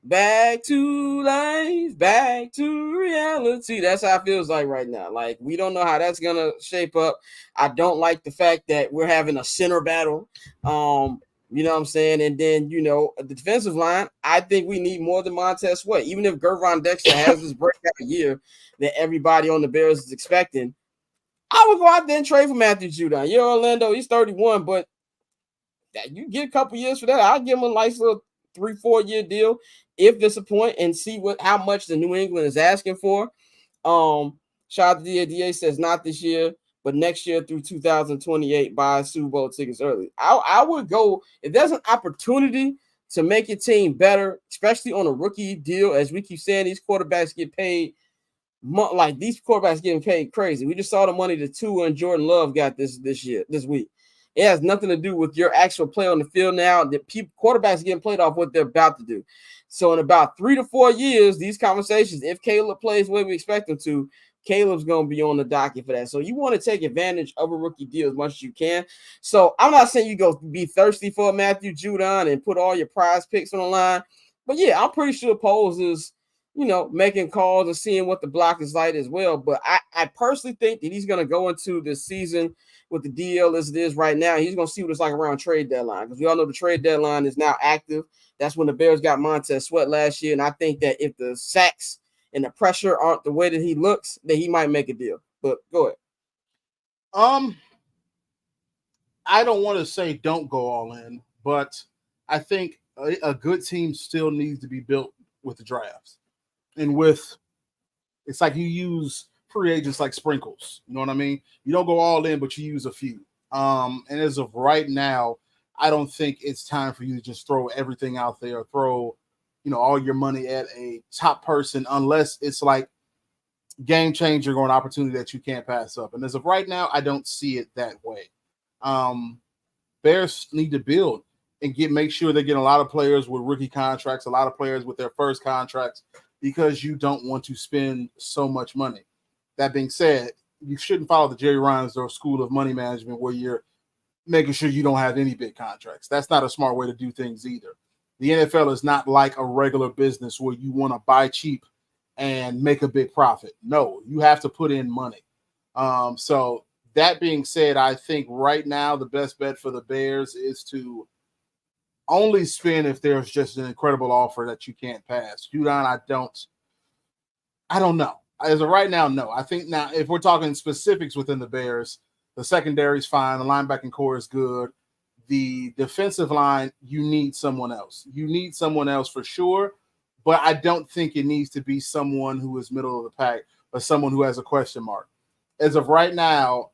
Back to life, back to reality. That's how it feels like right now. Like, we don't know how that's gonna shape up. I don't like the fact that we're having a center battle. You know what I'm saying? And then, the defensive line, I think we need more than Montez Sweat. Even if Gervon Dexter has this breakout year that everybody on the Bears is expecting, I would go out there and trade for Matthew Judon. You're Orlando, he's 31, but you get a couple years for that. I'll give him a nice little 3-4 year deal if disappoint and see how much the New England is asking for. Shout out to DA says not this year, but next year through 2028, buy Super Bowl tickets early. I would go if there's an opportunity to make your team better, especially on a rookie deal. As we keep saying, these quarterbacks get paid. Like, these quarterbacks getting paid crazy. We just saw the money that Tua and Jordan Love got this week. It has nothing to do with your actual play on the field now. The quarterbacks getting played off what they're about to do. So in about 3 to 4 years, these conversations, if Caleb plays the way we expect him to, Caleb's going to be on the docket for that. So you want to take advantage of a rookie deal as much as you can. So I'm not saying you go be thirsty for Matthew Judon and put all your prize picks on the line. But yeah, I'm pretty sure Poles is, making calls and seeing what the block is like as well. But I personally think that he's going to go into this season with the DL as it is right now. He's going to see what it's like around trade deadline, because we all know the trade deadline is now active. That's when the Bears got Montez Sweat last year. And I think that if the sacks and the pressure aren't the way that he looks, that he might make a deal. But go ahead. I don't want to say don't go all in, but I think a good team still needs to be built with the drafts. And it's like you use free agents like sprinkles. You know what I mean? You don't go all in, but you use a few. And as of right now, I don't think it's time for you to just throw everything out there, throw, all your money at a top person, unless it's like game changer or an opportunity that you can't pass up. And as of right now, I don't see it that way. Bears need to build and make sure they get a lot of players with rookie contracts, a lot of players with their first contracts, because you don't want to spend so much money. That being said, you shouldn't follow the Jerry Reinsdorf school of money management where you're making sure you don't have any big contracts. That's not a smart way to do things either. The NFL is not like a regular business where you want to buy cheap and make a big profit. No, you have to put in money. So that being said, I think right now the best bet for the Bears is to only spend if there's just an incredible offer that you can't pass. Judon, I don't know. As of right now, no. I think now if we're talking specifics within the Bears, the secondary is fine. The linebacking core is good. The defensive line, you need someone else. You need someone else for sure, but I don't think it needs to be someone who is middle of the pack or someone who has a question mark. As of right now,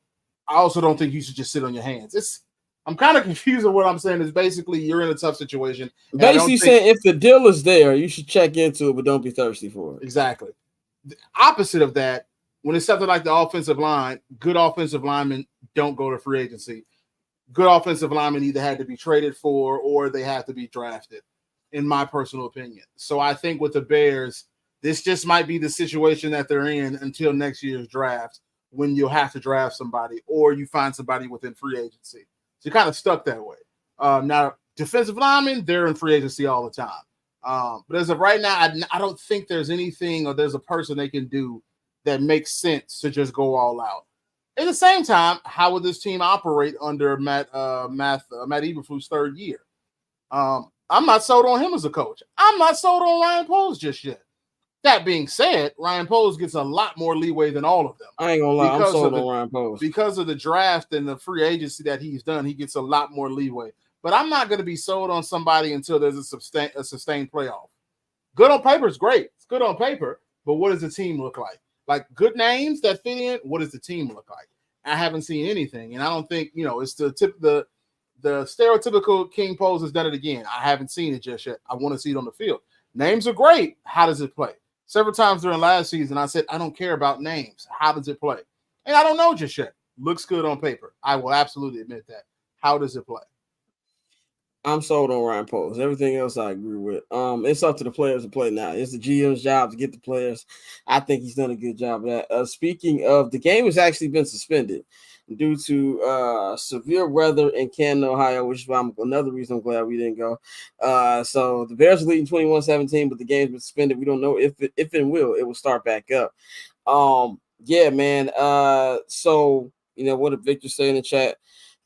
I also don't think you should just sit on your hands. I'm kind of confused with what I'm saying. Is basically you're in a tough situation. Basically saying if the deal is there, you should check into it, but don't be thirsty for it. Exactly. The opposite of that, when it's something like the offensive line, good offensive linemen don't go to free agency. Good offensive linemen either had to be traded for or they have to be drafted, in my personal opinion. So I think with the Bears, this just might be the situation that they're in until next year's draft, when you'll have to draft somebody or you find somebody within free agency. So you're kind of stuck that way. Now, defensive linemen, they're in free agency all the time. But as of right now, I don't think there's anything or there's a person they can do that makes sense to just go all out. At the same time, how would this team operate under Matt Eberflus' third year? I'm not sold on him as a coach. I'm not sold on Ryan Poles just yet. That being said, Ryan Poles gets a lot more leeway than all of them. I ain't gonna lie, I'm sold on Ryan Poles. Because of the draft and the free agency that he's done, he gets a lot more leeway. But I'm not going to be sold on somebody until there's a sustained playoff. Good on paper is great. It's good on paper, but what does the team look like? Like, good names that fit in, what does the team look like? I haven't seen anything, and I don't think, it's the stereotypical King Poles has done it again. I haven't seen it just yet. I want to see it on the field. Names are great. How does it play? Several times during last season, I said, I don't care about names. How does it play? And I don't know just yet. Looks good on paper. I will absolutely admit that. How does it play? I'm sold on Ryan Poles. Everything else I agree with. It's up to the players to play now. It's the GM's job to get the players. I think he's done a good job of that. Speaking of, the game has actually been suspended due to severe weather in Canton, Ohio, which is why another reason I'm glad we didn't go. So the Bears are leading 21-17, but the game's been suspended. We don't know if it will start back up. Yeah, man. So what did Victor say in the chat?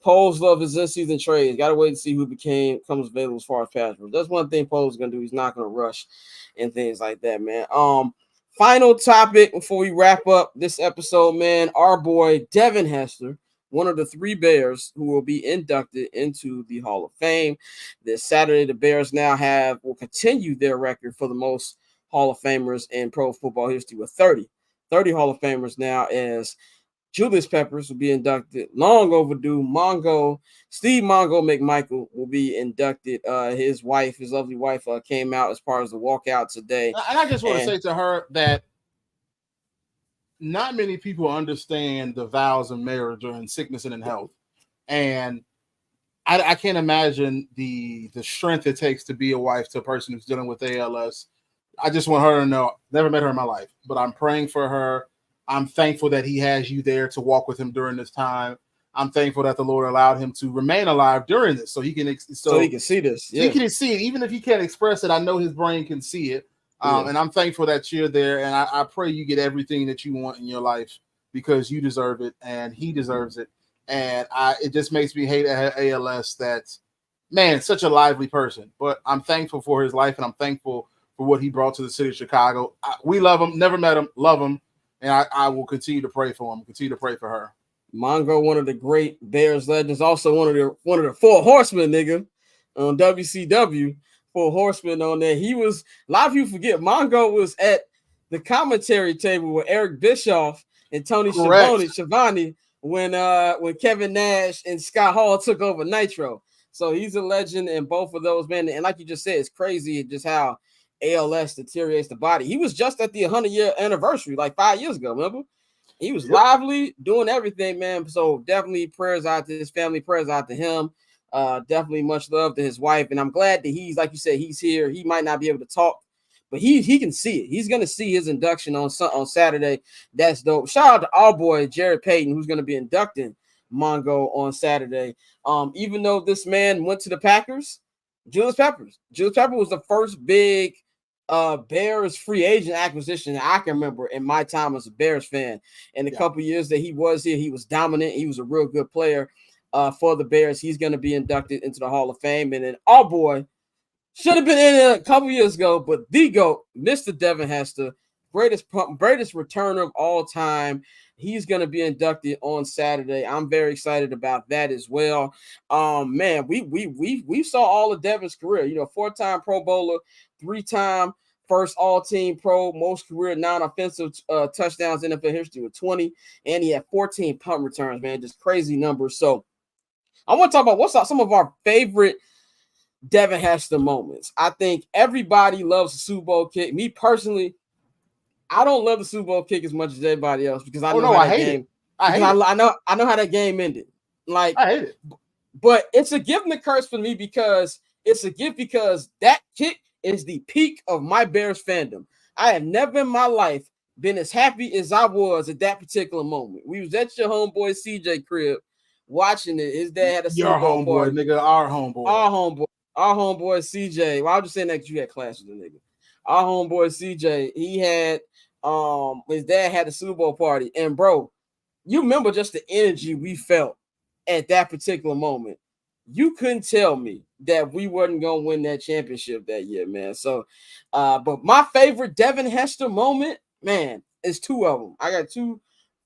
Poles love his in-season trades. Got to wait and see who comes available as far as pass rush. That's one thing Poles is gonna do. He's not gonna rush and things like that, man. Final topic before we wrap up this episode, man. Our boy Devin Hester, one of the 3 Bears who will be inducted into the Hall of Fame this Saturday. The Bears now will continue their record for the most Hall of Famers in pro football history with 30 Hall of Famers now, as Julius Peppers will be inducted. Long overdue. Steve Mongo McMichael will be inducted. His lovely wife, came out as part of the walkout today. And I just want to say to her that not many people understand the vows of marriage or in sickness and in health. And I can't imagine the strength it takes to be a wife to a person who's dealing with ALS. I just want her to know, never met her in my life, but I'm praying for her. I'm thankful that he has you there to walk with him during this time. I'm thankful that the Lord allowed him to remain alive during this, so he can see this. Yeah. He can see it, even if he can't express it. I know his brain can see it, and I'm thankful that you're there. And I pray you get everything that you want in your life, because you deserve it, and he deserves it. And it just makes me hate ALS. That man, such a lively person. But I'm thankful for his life, and I'm thankful for what he brought to the city of Chicago. We love him. Never met him. Love him. And I will continue to pray for him. Continue to pray for her. Mongo, one of the great Bears legends, also one of the 4 horsemen, nigga, on WCW. 4 horsemen on there. He was, a lot of people forget, Mongo was at the commentary table with Eric Bischoff and Tony Schiavone when Kevin Nash and Scott Hall took over Nitro. So he's a legend in both of those, man. And like you just said, it's crazy just how ALS deteriorates the body. He was just at the 100-year anniversary like 5 years ago, remember? He was lively, doing everything, man. So definitely prayers out to his family, prayers out to him. Definitely much love to his wife. And I'm glad that he's, like you said, he's here. He might not be able to talk, but he can see it. He's going to see his induction on Saturday. That's dope. Shout out to our boy, Jared Payton, who's going to be inducting Mongo on Saturday. Even though this man went to the Packers, Julius Pepper was the first big Bears free agent acquisition that I can remember in my time as a Bears fan. In the couple years that he was here, he was dominant. He was a real good player for the Bears. He's going to be inducted into the Hall of Fame. And then our boy should have been in it a couple years ago, but the GOAT, Mr. Devin Hester, greatest returner of all time. He's going to be inducted on Saturday. I'm very excited about that as well. Man, we saw all of Devin's career. 4-time Pro Bowler, 3-time first all-team pro, most career non-offensive touchdowns in NFL history with 20, and he had 14 punt returns, man. Just crazy numbers. So I want to talk about some of our favorite Devin Hester moments. I think everybody loves the Super Bowl kick. Me personally, I don't love the Super Bowl kick as much as everybody else, because I know how that game. I know how that game ended. Like, I hate it. But it's a gift and a curse for me, because it's a gift because that kick is the peak of my Bears fandom. I have never in my life been as happy as I was at that particular moment. We was at your homeboy CJ crib watching it. His dad had a Super Bowl party. Nigga, our homeboy. Our homeboy CJ. Well, I was just saying that because you had class with the nigga. Our homeboy CJ, he had his dad had a Super Bowl party. And bro, you remember just the energy we felt at that particular moment. You couldn't tell me that we wasn't gonna win that championship that year, man. So but my favorite Devin Hester moment, man, is 2 of them. I got 2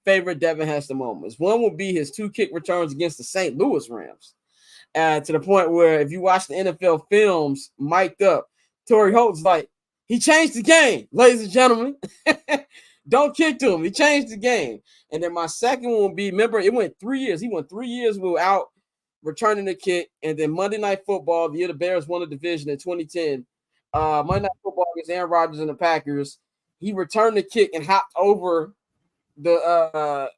favorite Devin Hester moments. One would be his 2 kick returns against the St. Louis Rams. To the point where if you watch the NFL films mic'd up, Torrey Holt's like, he changed the game, ladies and gentlemen. Don't kick to him. He changed the game. And then my second one would be, remember, it went 3 years. He went 3 years without returning the kick. And then Monday Night Football, the year the Bears won the division in 2010, Monday Night Football against Aaron Rodgers and the Packers, he returned the kick and hopped over the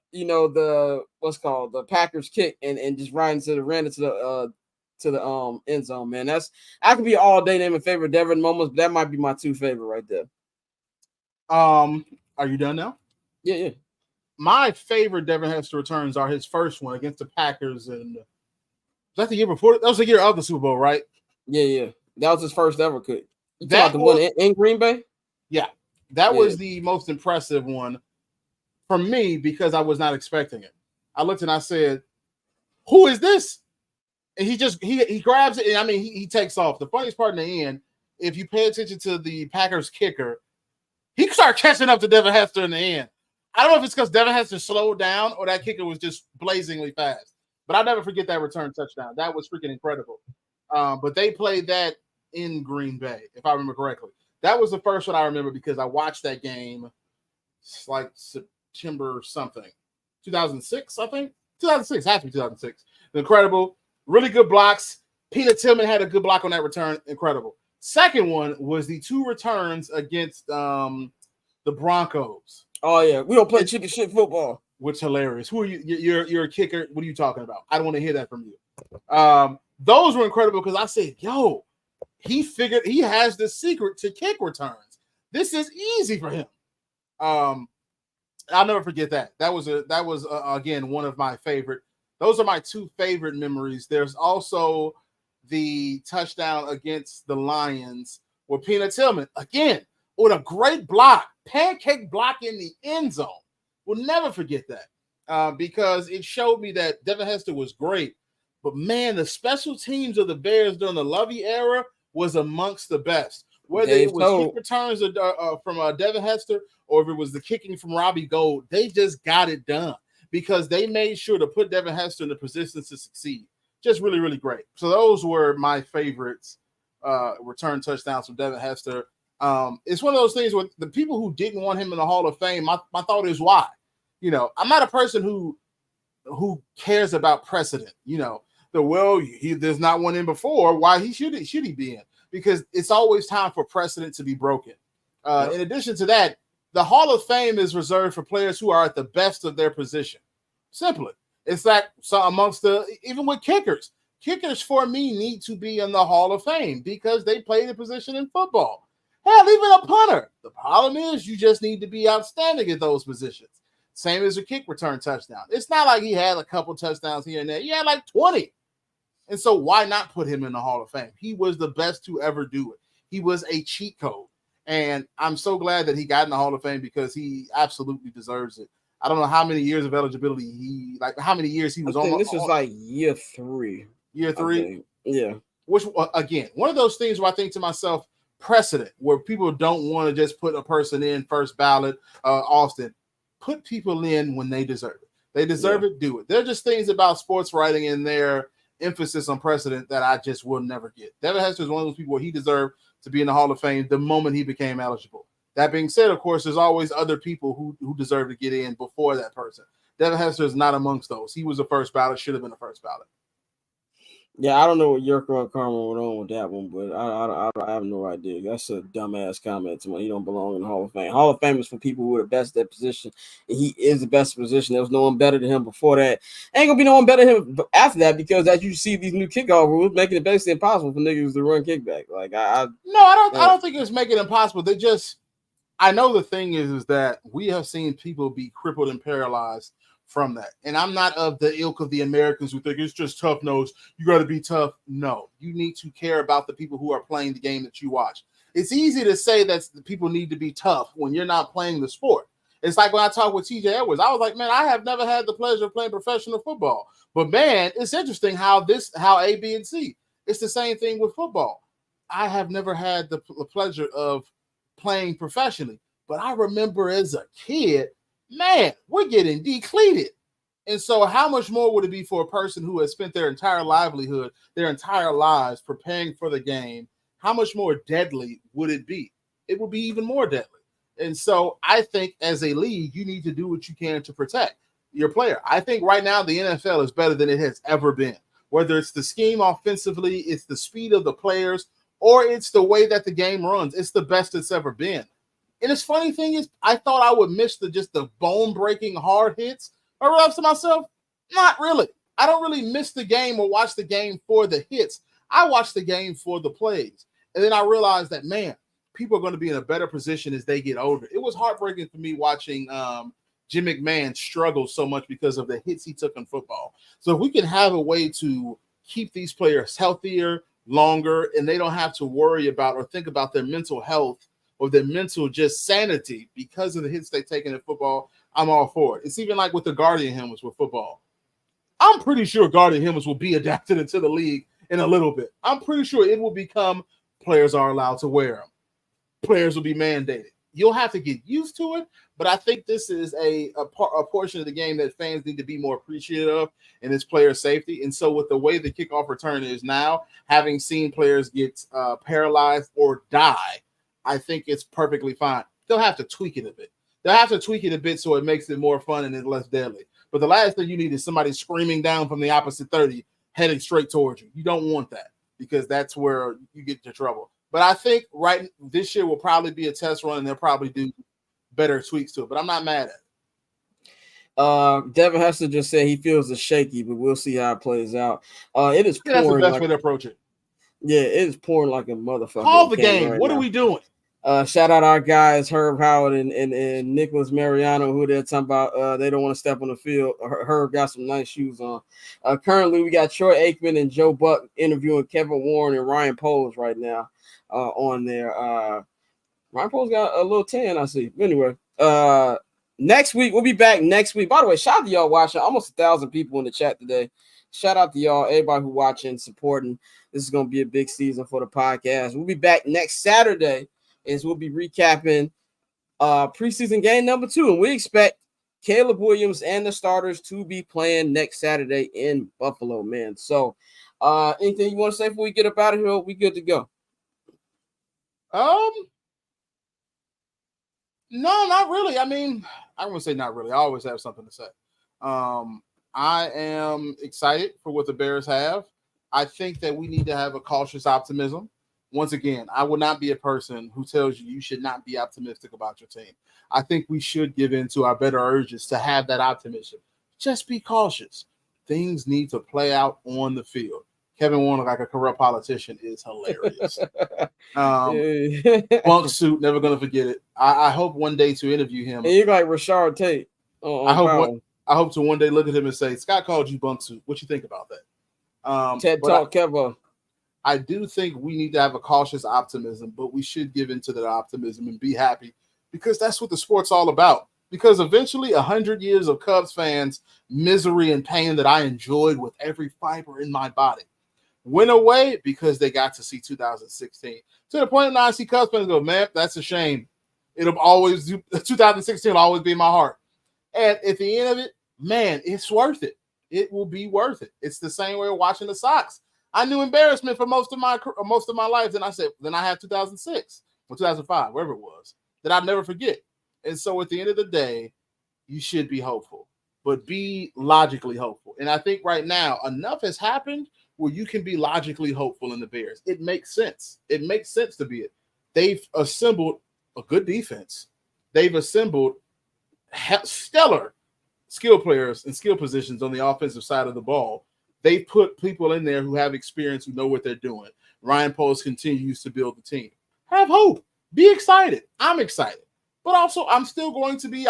Packers kick and just ran into the to the end zone, man. I could be all day naming favorite Devin moments, but that might be my two favorite right there. Are you done now? Yeah. My favorite Devin Hester returns are his first one against the Packers, and was that the year before? That was the year of the Super Bowl, right? Yeah. That was his first ever kick. You talking about the one in Green Bay? Yeah, that was the most impressive one for me because I was not expecting it. I looked and I said, "Who is this?" And he grabs it, and I mean he takes off. The funniest part in the end, if you pay attention to the Packers kicker, he started catching up to Devin Hester in the end. I don't know if it's because Devin Hester slowed down or that kicker was just blazingly fast. But I'll never forget that return touchdown. That was freaking incredible. But they played that in Green Bay, if I remember correctly. That was the first one I remember because I watched that game. It's like September something. 2006, I think. 2006. Has to be 2006. Incredible. Really good blocks. Peanut Tillman had a good block on that return. Incredible. Second one was the two returns against the Broncos. Oh, yeah. We don't play chicken shit football. Which hilarious. Who are you? You're a kicker. What are you talking about? I don't want to hear that from you. Those were incredible because I said, yo, he figured he has the secret to kick returns. This is easy for him. I'll never forget that. That was again one of my favorite. Those are my two favorite memories. There's also the touchdown against the Lions with Peanut Tillman again with a great block, pancake block in the end zone. We'll never forget that because it showed me that Devin Hester was great. But, man, the special teams of the Bears during the Lovey era was amongst the best. Whether it was kick returns from Devin Hester or if it was the kicking from Robbie Gould, they just got it done because they made sure to put Devin Hester in the positions to succeed. Just really, really great. So those were my favorites return touchdowns from Devin Hester. It's one of those things where the people who didn't want him in the Hall of Fame, my thought is why? You know, I'm not a person who cares about precedent. You know, there's not one in before. Why should he be in? Because it's always time for precedent to be broken. In addition to that, the Hall of Fame is reserved for players who are at the best of their position. Simply, it's like even with kickers. Kickers for me need to be in the Hall of Fame because they play the position in football. Hell, even a punter. The problem is you just need to be outstanding at those positions. Same as a kick return touchdown. It's not like he had a couple touchdowns here and there. He had like 20. And so why not put him in the Hall of Fame? He was the best to ever do it. He was a cheat code. And I'm so glad that he got in the Hall of Fame because he absolutely deserves it. I don't know how many years of eligibility how many years he was on. This was like year 3. Year 3? Yeah. Which, again, one of those things where I think to myself, precedent, where people don't want to just put a person in first ballot, Austin. Put people in when they deserve it. They deserve it, do it. There are just things about sports writing and their emphasis on precedent that I just will never get. Devin Hester is one of those people where he deserved to be in the Hall of Fame the moment he became eligible. That being said, of course, there's always other people who deserve to get in before that person. Devin Hester is not amongst those. He was a first ballot, should have been a first ballot. Yeah, I don't know what Yurko Karma went on with that one, but I have no idea. That's a dumbass comment to me. He don't belong in the Hall of Fame. Hall of Fame is for people who are the best at that position, and he is the best position. There was no one better than him before that. Ain't gonna be no one better than him after that because as you see these new kickoff rules, making it basically impossible for niggas to run kickback. Like I don't think it's making it impossible. I know the thing is that we have seen people be crippled and paralyzed from that. And I'm not of the ilk of the Americans who think it's just tough nose. You got to be tough. No, you need to care about the people who are playing the game that you watch. It's easy to say that the people need to be tough when you're not playing the sport. It's like when I talked with TJ Edwards, I was like, man, I have never had the pleasure of playing professional football. But man, it's interesting how A, B, and C. It's the same thing with football. I have never had the pleasure of playing professionally. But I remember as a kid, man, we're getting depleted. And so how much more would it be for a person who has spent their entire livelihood, their entire lives preparing for the game? How much more deadly would it be? It would be even more deadly. And so I think as a league, you need to do what you can to protect your player. I think right now the NFL is better than it has ever been. Whether it's the scheme offensively, it's the speed of the players, or it's the way that the game runs. It's the best it's ever been. And this funny thing is, I thought I would miss the bone-breaking hard hits. I realized to myself, not really. I don't really miss the game or watch the game for the hits. I watch the game for the plays. And then I realized that, man, people are going to be in a better position as they get older. It was heartbreaking for me watching Jim McMahon struggle so much because of the hits he took in football. So if we can have a way to keep these players healthier, longer, and they don't have to worry about or think about their mental health or their mental just sanity because of the hits they've taken in football, I'm all for it. It's even like with the Guardian helmets with football. I'm pretty sure Guardian helmets will be adapted into the league in a little bit. I'm pretty sure it will become players are allowed to wear them. Players will be mandated. You'll have to get used to it, but I think this is a portion of the game that fans need to be more appreciative of, and it's player safety. And so with the way the kickoff return is now, having seen players get paralyzed or die, I think it's perfectly fine. They'll have to tweak it a bit. They'll have to tweak it a bit so it makes it more fun and it's less deadly. But the last thing you need is somebody screaming down from the opposite 30 heading straight towards you. You don't want that because that's where you get into trouble. But I think this year will probably be a test run and they'll probably do better tweaks to it. But I'm not mad at it. Devin Hester just said he feels it's shaky, but we'll see how it plays out. It is pouring. That's the best way to approach it. Yeah, it is pouring like a motherfucker. Call the game. Right what now. Are we doing? Shout out our guys, Herb Howard and Nicholas Mariano, who they're talking about. They don't want to step on the field. Herb got some nice shoes on. Currently, we got Troy Aikman and Joe Buck interviewing Kevin Warren and Ryan Poles right now on there. Ryan Poles got a little tan, I see. Anyway, next week, we'll be back next week. By the way, shout out to y'all watching. Almost 1,000 people in the chat today. Shout out to y'all, everybody who watching, supporting. This is going to be a big season for the podcast. We'll be back next Saturday. Is we'll be recapping preseason game number 2, and we expect Caleb Williams and the starters to be playing next Saturday in Buffalo, man. So, anything you want to say before we get up out of here? We good to go? No, not really. I mean, I wouldn't say not really. I always have something to say. I am excited for what the Bears have. I think that we need to have a cautious optimism. Once again, I would not be a person who tells you should not be optimistic about your team. I think we should give in to our better urges to have that optimism. Just be cautious. Things need to play out on the field. Kevin Warren, like a corrupt politician, is hilarious. Bunk suit, never going to forget it. I hope one day to interview him. And you're like Rashard Tate. I hope to one day look at him and say, Scott called you bunk suit. What you think about that? TED Talk, Kevin. I do think we need to have a cautious optimism, but we should give into that optimism and be happy because that's what the sport's all about. Because eventually 100 years of Cubs fans' misery and pain that I enjoyed with every fiber in my body went away because they got to see 2016. To the point now I see Cubs fans go, man, that's a shame. 2016 will always be in my heart. And at the end of it, man, it's worth it. It will be worth it. It's the same way watching the Sox. I knew embarrassment for most of my life. Then I said, then I have 2006 or 2005, wherever it was, that I'd never forget. And so at the end of the day, you should be hopeful, but be logically hopeful. And I think right now enough has happened where you can be logically hopeful in the Bears. It makes sense. It makes sense to be it. They've assembled a good defense. They've assembled stellar skill players and skill positions on the offensive side of the ball. They put people in there who have experience, who know what they're doing. Ryan Poles continues to build the team. Have hope. Be excited. I'm excited. But also, I'm still going to be,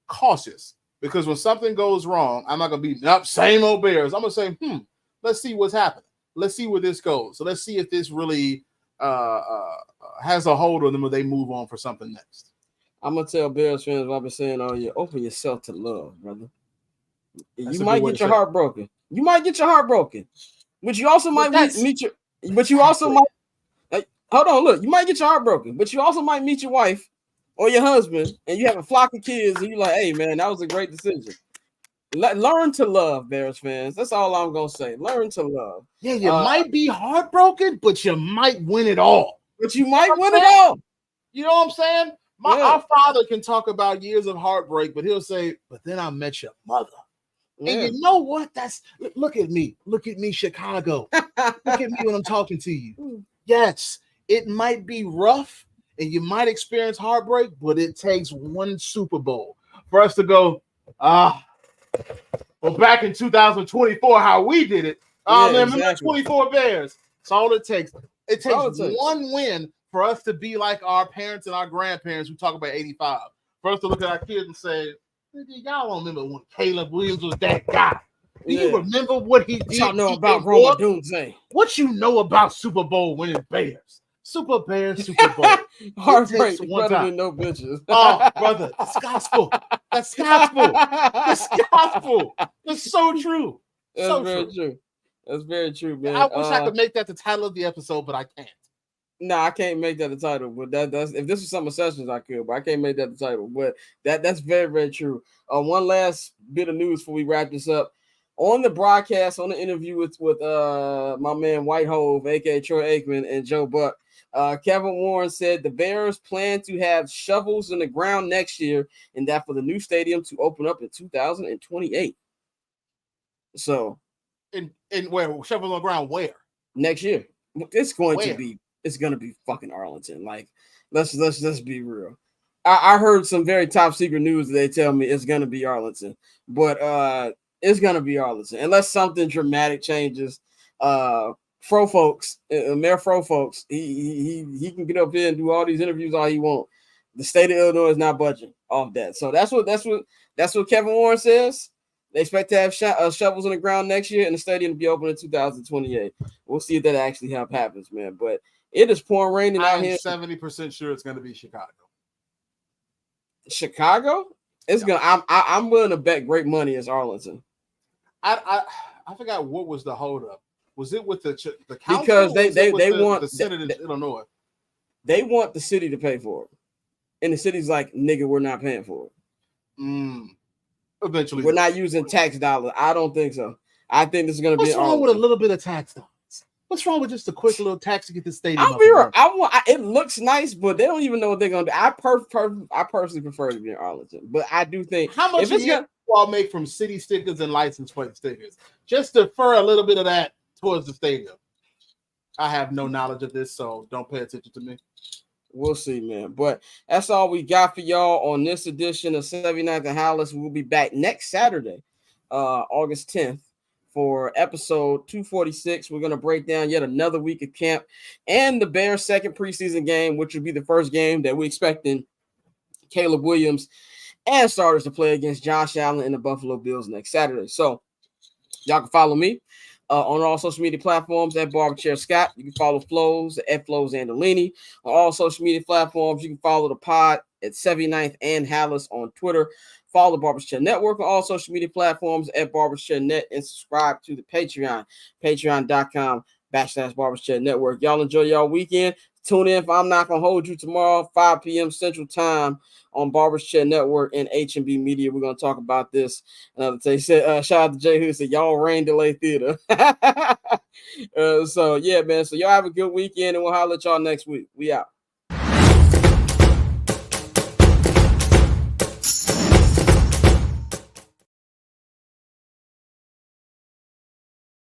cautious. Because when something goes wrong, I'm not going to be, same old Bears. I'm going to say, let's see what's happening. Let's see where this goes. So let's see if this really has a hold on them or they move on for something next. I'm going to tell Bears fans what I've been saying all year. Open yourself to love, brother. That's you might get your heart broken. You might get your heart broken, but you also might meet your. But you also might. Hold on, look. You might get your heart broken, but you also might meet your wife or your husband, and you have a flock of kids, and you're like, "Hey, man, that was a great decision." Learn to love, Bears fans. That's all I'm gonna say. Learn to love. Yeah, you might be heartbroken, but you might win it all. But you might win it all. You know what I'm saying? Our father can talk about years of heartbreak, but he'll say, "But then I met your mother." Yeah. And you know what? Look at me. Look at me, Chicago. Look at me when I'm talking to you. Yes, it might be rough and you might experience heartbreak, but it takes one Super Bowl for us to go, Well, back in 2024, how we did it. Oh, man, remember exactly. 24 Bears. That's all it takes. It takes all it takes. one win for us to be like our parents and our grandparents who talk about 85. For us to look at our kids and say, y'all don't remember when Caleb Williams was that guy. Do you remember what he did? Y'all know about Roma Doomsday. What you know about Super Bowl winning Bears? Super Bears, Super Bowl. Heartbreak better than no bitches. Oh, brother, it's gospel. That's gospel. That's gospel. It's so true. That's so very true. That's very true, man. I wish I could make that the title of the episode, but I can't. No, I can't make that the title. But that's if this was some sessions, I could, but I can't make that the title. But that's very, very true. One last bit of news before we wrap this up. On the broadcast, on the interview with my man White Hove, aka Troy Aikman, and Joe Buck, Kevin Warren said the Bears plan to have shovels in the ground next year, and that for the new stadium to open up in 2028. So, in where shovels on the ground? Where next year? It's going to be fucking Arlington. Like, let's be real. I heard some very top secret news that they tell me it's gonna be Arlington, but it's gonna be Arlington unless something dramatic changes. Mayor Fro Folks, he can get up here and do all these interviews all he wants. The state of Illinois is not budging off that. So that's what Kevin Warren says. They expect to have shovels in the ground next year and the stadium to be open in 2028. We'll see if that actually happens, man. But it is pouring raining out here. I'm 70% sure it's going to be Chicago. Chicago? It's gonna. I'm willing to bet great money as Arlington. I forgot what was the holdup. Was it with the council? Because they want the Senate in Illinois. They want the city to pay for it, and the city's like, nigga, we're not paying for it. Eventually, we're not using tax dollars. I don't think so. I think this is going to be. What's wrong with a little bit of tax dollars? What's wrong with just a quick little tax to get the stadium? I'll be real. It looks nice, but they don't even know what they're going to do. I personally prefer to be in Arlington, but I do think how much do you all make from city stickers and license plate stickers? Just defer a little bit of that towards the stadium. I have no knowledge of this, so don't pay attention to me. We'll see, man. But that's all we got for y'all on this edition of 79th and Halas. We'll be back next Saturday, August 10th, for episode 246. We're going to break down yet another week of camp and the Bears' second preseason game, which will be the first game that we expecting Caleb Williams and starters to play against Josh Allen and the Buffalo Bills next Saturday. So y'all can follow me on all social media platforms at Barberchair Scott. You can follow Flows at Flows Andolini. On all social media platforms, you can follow the pod at 79th and Halas on Twitter. Follow the Barberchair Network on all social media platforms at BarberchairNet and subscribe to the Patreon, patreon.com/Barberchair Network. Y'all enjoy y'all weekend. Tune in if I'm not going to hold you tomorrow, 5 p.m. Central Time on Barberchair Network and H&B Media. We're going to talk about this another day. Shout out to Jay who said, y'all rain delay theater. So, yeah, man. So, y'all have a good weekend, and we'll holler at y'all next week. We out.